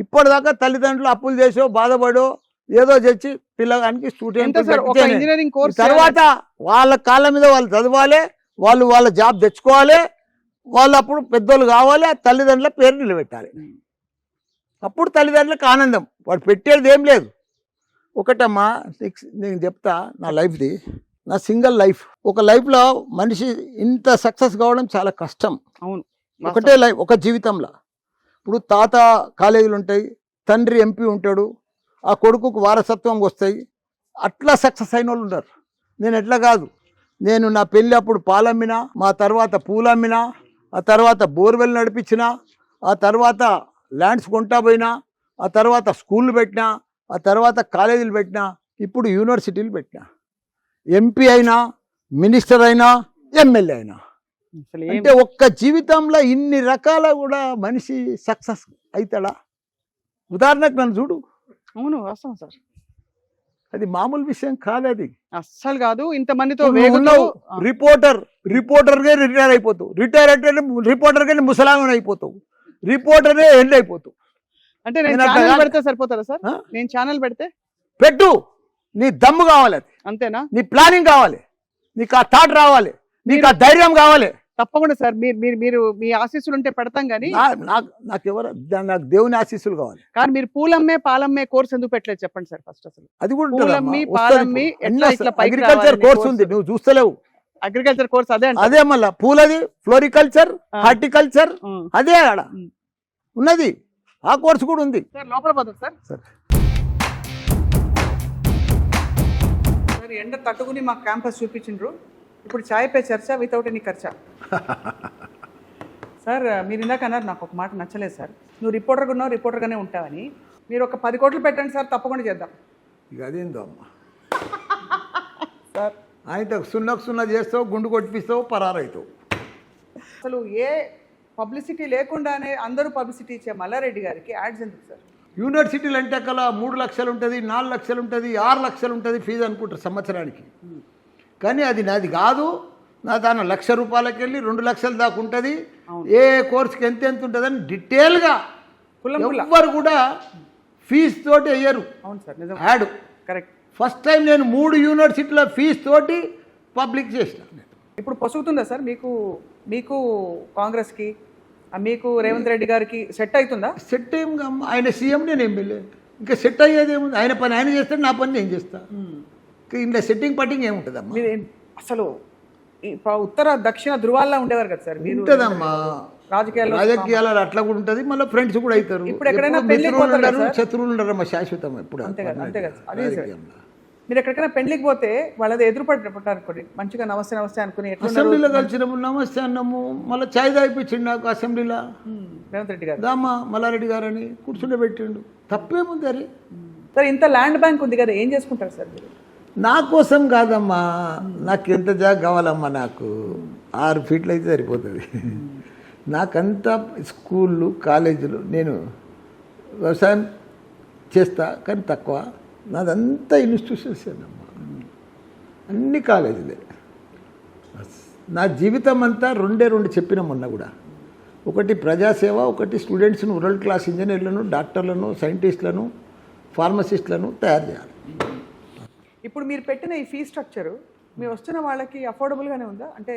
ఇప్పటిదాకా తల్లిదండ్రులు అప్పులు చేసో బాధపడో ఏదో తెచ్చి పిల్లగానికి ఎంత స్టూడెంట్ సార్ ఒక ఇంజనీరింగ్ కోర్స్ తర్వాత వాళ్ళ కాళ్ళ మీద వాళ్ళు చదవాలి, వాళ్ళు వాళ్ళ జాబ్ తెచ్చుకోవాలి, వాళ్ళు అప్పుడు పెద్దోళ్ళు కావాలి, ఆ తల్లిదండ్రుల పేరు నిలబెట్టాలి. అప్పుడు తల్లిదండ్రులకు ఆనందం. వాడు పెట్టేది ఏం లేదు. ఒకటమ్మా నేను చెప్తా నా లైఫ్ది, నా సింగిల్ లైఫ్. ఒక లైఫ్లో మనిషి ఇంత సక్సెస్ కావడం చాలా కష్టం. అవును. ఒకటే లైఫ్, ఒక జీవితంలో. ఇప్పుడు తాత కాలేజీలు ఉంటాయి, తండ్రి ఎంపీ ఉంటాడు, ఆ కొడుకుకు వారసత్వం వస్తాయి, అట్లా సక్సెస్ అయిన వాళ్ళు ఉన్నారు. నేను ఎట్లా కాదు, నేను నా పెళ్ళి అప్పుడు పాలమ్మినా, మా తర్వాత పూలమ్మినా, ఆ తర్వాత బోర్వెల్ నడిపించిన, ఆ తర్వాత ల్యాండ్స్ కొంటా పోయినా, ఆ తర్వాత స్కూళ్ళు పెట్టినా, ఆ తర్వాత కాలేజీలు పెట్టినా, ఇప్పుడు యూనివర్సిటీలు పెట్టినా. ఎంపీ అయినా, మినిస్టర్ అయినా, ఎమ్మెల్యే అయినా. అసలు అంటే ఒక్క జీవితంలో ఇన్ని రకాల కూడా మనిషి సక్సెస్ అవుతాడా? ఉదాహరణకు నన్ను చూడు. అవును వాస్తవం సార్. అది మామూలు విషయం కాదు. అది అస్సలు కాదు. ఇంత మందితో రిపోర్టర్గా రిటైర్ అయిపోతావు, రిటైర్ అంటే రిపోర్టర్గా ముసలామని అయిపోతావు, రిపోర్టరే ఎండ్ అయిపోతావు. అంటే నేను నేను అట్లా ఛానల్ కాదు. పెడితే సరిపోతారా సార్? ఆ? నేను ఛానల్ పెడితే పెట్టు, నీ దమ్ము కావాలి, అది అంతేనా? నీ ప్లానింగ్ కావాలి, నీకు ఆ థాట్ రావాలి, నీకు ఆ ధైర్యం కావాలి. తప్పకుండా సార్. మీరు మీ ఆశీస్సులు ఉంటే పెడతాం కానీ నాకు దేవుని ఆశీస్సులు కావాలి. కానీ మీరు పూలమ్మే పాలమ్మే కోర్స్ ఎందుకు పెట్టలేదు చెప్పండి సార్ ఫస్ట్. అసలు అది కూడా పూలమ్మి పాలమ్మి ఎట్లా ఇట్లా పైకి అగ్రికల్చర్ రావాలనే కోర్స్ ఉంది, నువ్వు చూస్తలేవు. అగ్రికల్చర్ కోర్స్ అదే అంటే అదే మళ్ళా పూలది ఫ్లోరికల్చర్, హార్టికల్చర్, అదే ఆడ ఉన్నది. ఆ కోర్స్ కూడా ఉంది సార్. లోపల పోతుంది సార్. సార్. సార్ ఎండ తట్టుకుని మాకు క్యాంపస్ చూపించిండ్రు. ఇప్పుడు ఛాయ్ పే చర్చ వితౌట్ ఎనీ ఖర్చా. సార్ మీరు ఇందాక అన్నారు, నాకు ఒక మాట నచ్చలేదు సార్. నువ్వు రిపోర్టర్గా ఉన్నావు, రిపోర్టర్గానే ఉంటావని. మీరు ఒక 10 కోట్లు పెట్టండి సార్, తప్పకుండా చేద్దాం. ఇక అదేందో అమ్మా సార్ ఆయన సున్నా చేస్తావు, గుండు కొట్టిస్తావు, పరారైతావు. అసలు ఏ పబ్లిసిటీ లేకుండానే అందరూ పబ్లిసిటీ ఇచ్చే మల్లారెడ్డి గారికి యాడ్స్ ఎందుకు సార్? యూనివర్సిటీలు అంటే కల 3 లక్షలు ఉంటుంది, 4 లక్షలు ఉంటుంది, 6 లక్షలు ఉంటుంది ఫీజు అనుకుంటారు సంవత్సరానికి. కానీ అది నాది కాదు. నా దాని 1,00,000 రూపాయలకి వెళ్ళి 2 లక్షల దాకా ఉంటుంది. ఏ కోర్సుకి ఎంత ఉంటుందని డీటెయిల్గా ఎవ్వరు కూడా ఫీజు తోటి వేయరు. అవును సార్, నిజం. Add correct. ఫస్ట్ టైం నేను 3 యూనివర్సిటీల ఫీజు తోటి పబ్లిక్ చేసిన. ఇప్పుడు పొసుగుతుందా సార్ మీకు కాంగ్రెస్కి, మీకు రేవంత్ రెడ్డి గారికి సెట్ అవుతుందా? సెట్ ఏం ఆయన సీఎం, నేను ఎమ్మెల్యే. ఇంకా సెట్ అయ్యేది ఏముంది, ఆయన పని ఆయన చేస్తాడు, నా పని నేను చేస్తా. ఇంకా ఇంట్లో సెట్టింగ్ పట్టింగ్ ఏముంటుందమ్మా? మీరు అసలు ఉత్తర దక్షిణ ధృవాల్లో ఉండేవారు కదా సార్ మీరు. ఉంటుందమ్మా, రాజకీయాలు అట్లా కూడా ఉంటుంది. మళ్ళీ ఫ్రెండ్స్ కూడా అవుతారు. ఇప్పుడు ఎక్కడైనా శత్రువులు ఉండరమ్మా, శాశ్వతం ఎప్పుడు. అంతే కదా అదే సార్. మీరు ఎక్కడికైనా పెళ్లికి పోతే వాళ్ళది ఎదురుపడ్డారు మంచిగా నమస్తే నమస్తే అనుకుని అసెంబ్లీలో కలిసినప్పుడు నమస్తే అన్నాము. మళ్ళీ ఛాయ్ తాగిపించిండు నాకు అసెంబ్లీలో రేవంత్ రెడ్డి గారు. దామా మల్లారెడ్డి గారు అని కూర్చుండే పెట్టిండు. తప్పేముంది అది? సార్ ఇంత ల్యాండ్ బ్యాంక్ ఉంది కదా, ఏం చేసుకుంటారు సార్ మీరు? నా కోసం కాదమ్మా, నాకు ఎంత జాగ కావాలమ్మా, నాకు 6 ఫీట్లు అయితే సరిపోతుంది. నాకంతా స్కూళ్ళు కాలేజీలు, నేను వ్యవసాయం చేస్తా కానీ తక్కువ, నాదంతా ఇన్స్టిట్యూషన్స్ అమ్మా, అన్ని కాలేజీలే. నా జీవితం అంతా 2 చెప్పిన మొన్న కూడా. ఒకటి ప్రజాసేవ, ఒకటి స్టూడెంట్స్ను వరల్డ్ క్లాస్ ఇంజనీర్లను, డాక్టర్లను, సైంటిస్టులను, ఫార్మసిస్టులను తయారు చేయాలి. ఇప్పుడు మీరు పెట్టిన ఈ ఫీ స్ట్రక్చర్ మీరు వస్తున్న వాళ్ళకి అఫోర్డబుల్గానే ఉందా, అంటే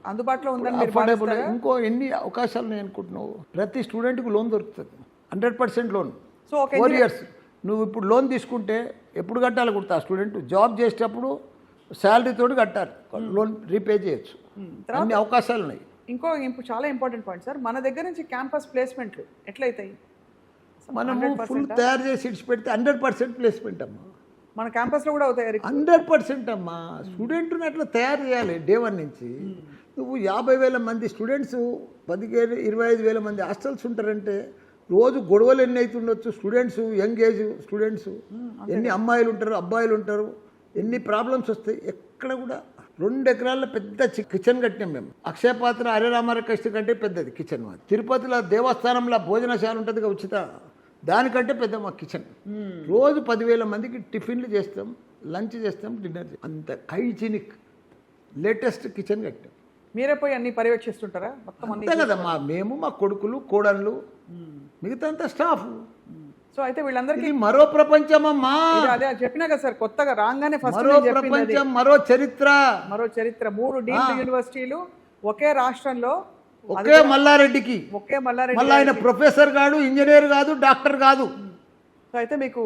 అందుబాటులో ఉందని మీరు అఫోర్డబుల్? భావిస్తారా? ఇంకో ఎన్ని అవకాశాలు నేను అనుకుంటున్నావు. ప్రతి స్టూడెంట్కి లోన్ దొరుకుతుంది, 100% లోన్. సో ఒక 4 years నువ్వు ఇప్పుడు లోన్ తీసుకుంటే ఎప్పుడు కట్టాలి కుడతా? స్టూడెంట్ జాబ్ చేసేటప్పుడు శాలరీతో కట్టాలి, లోన్ రీపే చేయొచ్చు. అన్ని అవకాశాలు ఉన్నాయి. ఇంకో చాలా ఇంపార్టెంట్ పాయింట్ సార్, మన దగ్గర నుంచి క్యాంపస్ ప్లేస్మెంట్లు ఎట్లయితాయి? మనము ఫుల్ తయారు చేసి ఇచ్చి పెడితే 100% ప్లేస్మెంట్ అమ్మా. మన క్యాంపస్లో కూడా అవుతాయి 100% అమ్మా. స్టూడెంట్ని అట్లా తయారు చేయాలి డే 1 నుంచి. నువ్వు 50,000 మంది స్టూడెంట్స్, 25,000 మంది హాస్టల్స్ ఉంటారంటే రోజు గొడవలు ఎన్ని అవుతుండొచ్చు? స్టూడెంట్స్, యంగ్ ఏజ్ స్టూడెంట్స్, ఎన్ని అమ్మాయిలు ఉంటారు, అబ్బాయిలు ఉంటారు, ఎన్ని ప్రాబ్లమ్స్ వస్తాయి. ఎక్కడ కూడా 2 ఎకరాల పెద్ద కిచెన్ కట్టినాం మేము. అక్షయపాత్ర హరే రామారావు కంటే పెద్దది కిచెన్ మాది. తిరుపతిలో దేవస్థానంలో భోజనశాల ఉంటుంది ఉచిత, దానికంటే పెద్ద మా కిచెన్. రోజు 10,000 మందికి టిఫిన్లు చేస్తాం, లంచ్ చేస్తాం, డిన్నర్ చేస్తాం. అంత హైజీనిక్ లేటెస్ట్ కిచెన్ కట్టాం. మీరే పోయి అన్ని పర్యవేక్షిస్తుంటారా మొత్తం? అంతే కదా, మేము, మా కొడుకులు, కోడళ్ళు, మిగతా అంతా స్టాఫ్. సో అయితే వీళ్ళందరికీ మరో ప్రపంచమమ్మా. అదే చెప్పినా కదా సార్, కొత్తగా రాగానే మరో ప్రపంచం, మరో చరిత్ర. 3 డీమ్డ్ యూనివర్సిటీలు ఒకే రాష్ట్రంలో, ఒకే మల్లారెడ్డికి. మళ్ళీ ఆయన ప్రొఫెసర్ కాదు, ఇంజనీర్ కాదు, డాక్టర్ కాదు. సో అయితే మీకు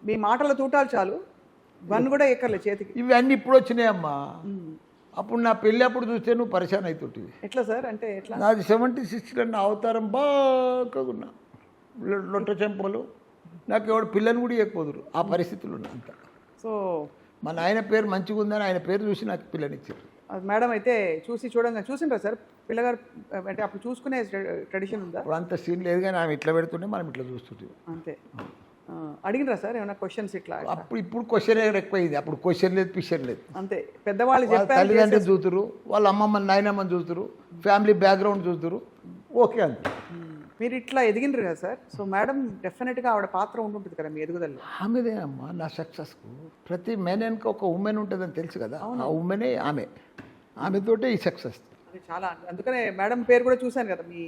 మీ మాటల తూటాలు చాలు, వన్ కూడా ఎక్కర్లే చేతికి. ఇవి అన్ని ఇప్పుడు వచ్చినాయమ్మా. అప్పుడు నా పెళ్ళి అప్పుడు చూస్తే నువ్వు పరిశాన్ అవుతుంటివి. ఎట్లా సార్? అంటే ఎట్లా? నాది 76 నా అవతారం బాగా ఉన్నా, లొట్ట చెంపలు, నాకు ఎవడు పిల్లని కూడా ఇవ్వకపోదురు, ఆ పరిస్థితులు ఉన్నా అంత. సో మా నాయన పేరు మంచిగా ఉందని ఆయన పేరు చూసి నాకు పిల్లనిచ్చారు. మేడం అయితే చూసిండ్రా సార్ పిల్లగారు? అంటే అప్పుడు చూసుకునే ట్రెడిషన్ ఉందా? ఇప్పుడు అంత సీన్ లేదు కానీ ఆమె ఇట్లా పెడుతుంటే మనం ఇట్లా చూస్తుంటే అంతే. అడిగినరా సార్ ఏమైనా క్వశ్చన్స్ ఇట్లా? అప్పుడు ఇప్పుడు క్వశ్చన్ ఎక్కువైంది, అప్పుడు క్వశ్చన్ లేదు, పిక్చర్ లేదు. అంతే, పెద్దవాళ్ళు చెప్పారు, తల్లిదండ్రులు చూతురు, వాళ్ళ అమ్మమ్మని నాయనమ్మని చూతురు, ఫ్యామిలీ బ్యాక్గ్రౌండ్ చూతురు, ఓకే అంతే. మీరు ఇట్లా ఎదిగినరు కదా సార్. సో మేడం డెఫినెట్గా ఆవిడ పాత్ర ఉంటుంటుంది కదా మీ ఎదుగుదల. ఆమెదేనమ్మా నా సక్సెస్కు. ప్రతి మెన్ వెనుక ఒక ఉమెన్ ఉంటుందని తెలుసు కదా, ఆ ఉమెనే ఆమెతోటే ఈ సక్సెస్. అది చాలా, అందుకనే మేడం పేరు కూడా చూశాను కదా మీ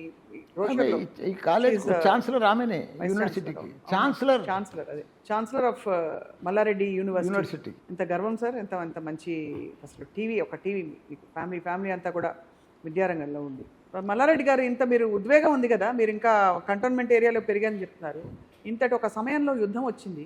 ఈ కాలేజ్ ఛాన్సలర్ ఆమెనే, యూనివర్సిటీకి ఛాన్సలర్ ఆఫ్ మల్లారెడ్డి యూనివర్సిటీ. ఎంత గర్వం సార్, ఎంత మంచి. అసలు ఒక టీవీ మీకు ఫ్యామిలీ అంతా కూడా విద్యారంగంలో ఉంది. మల్లారెడ్డి గారు, ఇంత మీరు ఉద్వేగం ఉంది కదా, మీరు ఇంకా కంటోన్మెంట్ ఏరియాలో పెరిగారని చెప్తున్నారు. ఇంతటి ఒక సమయంలో యుద్ధం వచ్చింది,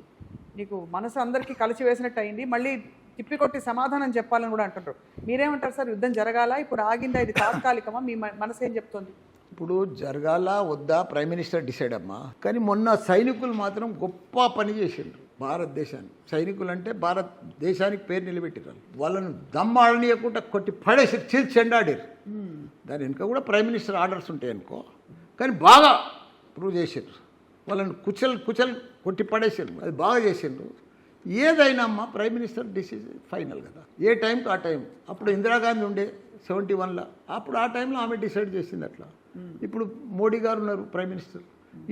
నీకు మనసు అందరికీ కలిసి వేసినట్టు అయింది, మళ్ళీ తిప్పికొట్టి సమాధానం చెప్పాలని కూడా అంటుంటారు. మీరేమంటారు సార్? యుద్ధం జరగాల, ఇప్పుడు ఆగిందా, ఇది తాత్కాలికమా? మీ మనసు ఏం చెప్తుంది? ఇప్పుడు జరగాల వద్దా ప్రైమ్ మినిస్టర్ డిసైడ్ అమ్మా. కానీ మొన్న సైనికులు మాత్రం గొప్ప పని చేసిండ్రు భారతదేశాన్ని. సైనికులు అంటే భారతదేశానికి పేరు నిలబెట్టారు. వాళ్ళను దమ్మాడనీయకుండా కొట్టి పడేసి చెండాడారు. దాని వెనుక కూడా ప్రైమ్ మినిస్టర్ ఆర్డర్స్ ఉంటాయి అనుకో, కానీ బాగా ప్రూవ్ చేసారు. వాళ్ళని కుచల్ కొట్టి పడేసారు, అది బాగా చేసిండ్రు. ఏదైనా అమ్మా ప్రైమ్ మినిస్టర్ డిసిజన్ ఫైనల్ కదా, ఏ టైంకి ఆ టైం. అప్పుడు ఇందిరాగాంధీ ఉండే 71లో, అప్పుడు ఆ టైంలో ఆమె డిసైడ్ చేసింది అట్లా. ఇప్పుడు మోడీ గారు ఉన్నారు ప్రైమ్ మినిస్టర్,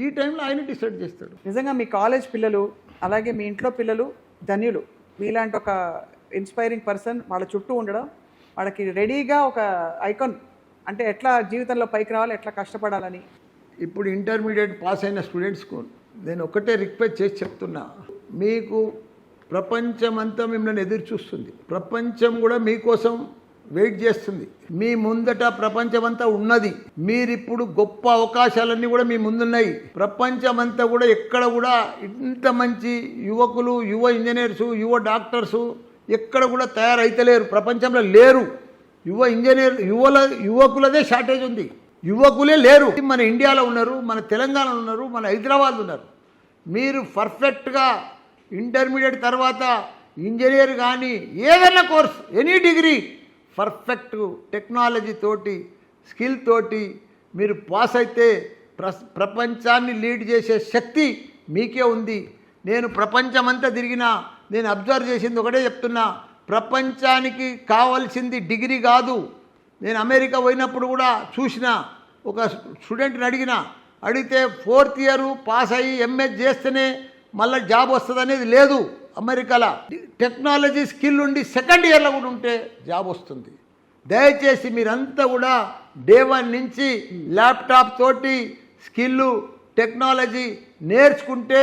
ఈ టైంలో ఆయన డిసైడ్ చేస్తాడు. నిజంగా మీ కాలేజ్ పిల్లలు, అలాగే మీ ఇంట్లో పిల్లలు ధన్యులు. మీలాంటి ఒక ఇన్స్పైరింగ్ పర్సన్ వాళ్ళ చుట్టూ ఉండడం, వాళ్ళకి రెడీగా ఒక ఐకాన్, అంటే ఎట్లా జీవితంలో పైకి రావాలి, ఎట్లా కష్టపడాలని. ఇప్పుడు ఇంటర్మీడియట్ పాస్ అయిన స్టూడెంట్స్కు నేను ఒకటే రిక్వెస్ట్ చేసి చెప్తున్నా, మీకు ప్రపంచమంతా మిమ్మల్ని ఎదురు చూస్తుంది. ప్రపంచం కూడా మీకోసం వెయిట్ చేస్తుంది. మీ ముందట ప్రపంచమంతా ఉన్నది. మీరిప్పుడు గొప్ప అవకాశాలన్నీ కూడా మీ ముందున్నాయి. ప్రపంచమంతా కూడా ఎక్కడ కూడా ఇంత మంచి యువకులు, యువ ఇంజనీర్సు, యువ డాక్టర్సు ఎక్కడ కూడా తయారైతలేరు, ప్రపంచంలో లేరు. యువ ఇంజనీర్ యువకులదే షార్టేజ్ ఉంది, యువకులే లేరు. మన ఇండియాలో ఉన్నారు, మన తెలంగాణలో ఉన్నారు, మన హైదరాబాద్ ఉన్నారు. మీరు పర్ఫెక్ట్గా ఇంటర్మీడియట్ తర్వాత ఇంజనీర్ కానీ ఏదైనా course, any degree perfect technology తోటి, స్కిల్ తోటి మీరు పాస్ అయితే ప్రపంచాన్ని లీడ్ చేసే శక్తి మీకే ఉంది. నేను ప్రపంచమంతా తిరిగినా, నేను అబ్జర్వ్ చేసింది ఒకటే చెప్తున్నా, ప్రపంచానికి కావాల్సింది డిగ్రీ కాదు. నేను అమెరికా పోయినప్పుడు కూడా చూసిన, ఒక స్టూడెంట్ని అడిగితే 4th ఇయర్ పాస్ అయ్యి ఎంఎస్ చేస్తేనే మళ్ళీ జాబ్ వస్తుంది అనేది లేదు. అమెరికాలో టెక్నాలజీ స్కిల్ ఉండి 2nd ఇయర్లో కూడా ఉంటే జాబ్ వస్తుంది. దయచేసి మీరంతా కూడా డే 1 నుంచి ల్యాప్టాప్ తోటి స్కిల్లు, టెక్నాలజీ నేర్చుకుంటే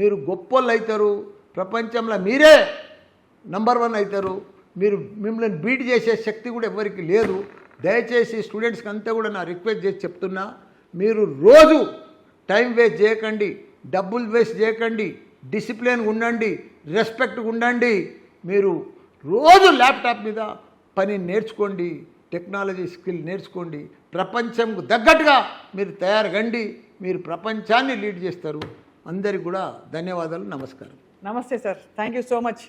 మీరు గొప్పోళ్ళు అవుతారు. ప్రపంచంలో మీరే నంబర్ 1 అవుతారు. మీరు మిమ్మల్ని బీట్ చేసే శక్తి కూడా ఎవరికి లేదు. దయచేసి స్టూడెంట్స్కి అంతా కూడా నా రిక్వెస్ట్ చేసి చెప్తున్నా, మీరు రోజు టైం వేస్ట్ చేయకండి, డబ్బులు వేస్ట్ చేయకండి, డిసిప్లిన్గా ఉండండి, రెస్పెక్ట్గా ఉండండి. మీరు రోజు ల్యాప్టాప్ మీద పని నేర్చుకోండి, టెక్నాలజీ స్కిల్ నేర్చుకోండి. ప్రపంచంకు తగ్గట్టుగా మీరు తయారుగండి, మీరు ప్రపంచాన్ని లీడ్ చేస్తారు. అందరికీ కూడా ధన్యవాదాలు, నమస్కారం. నమస్తే sir, thank you so much.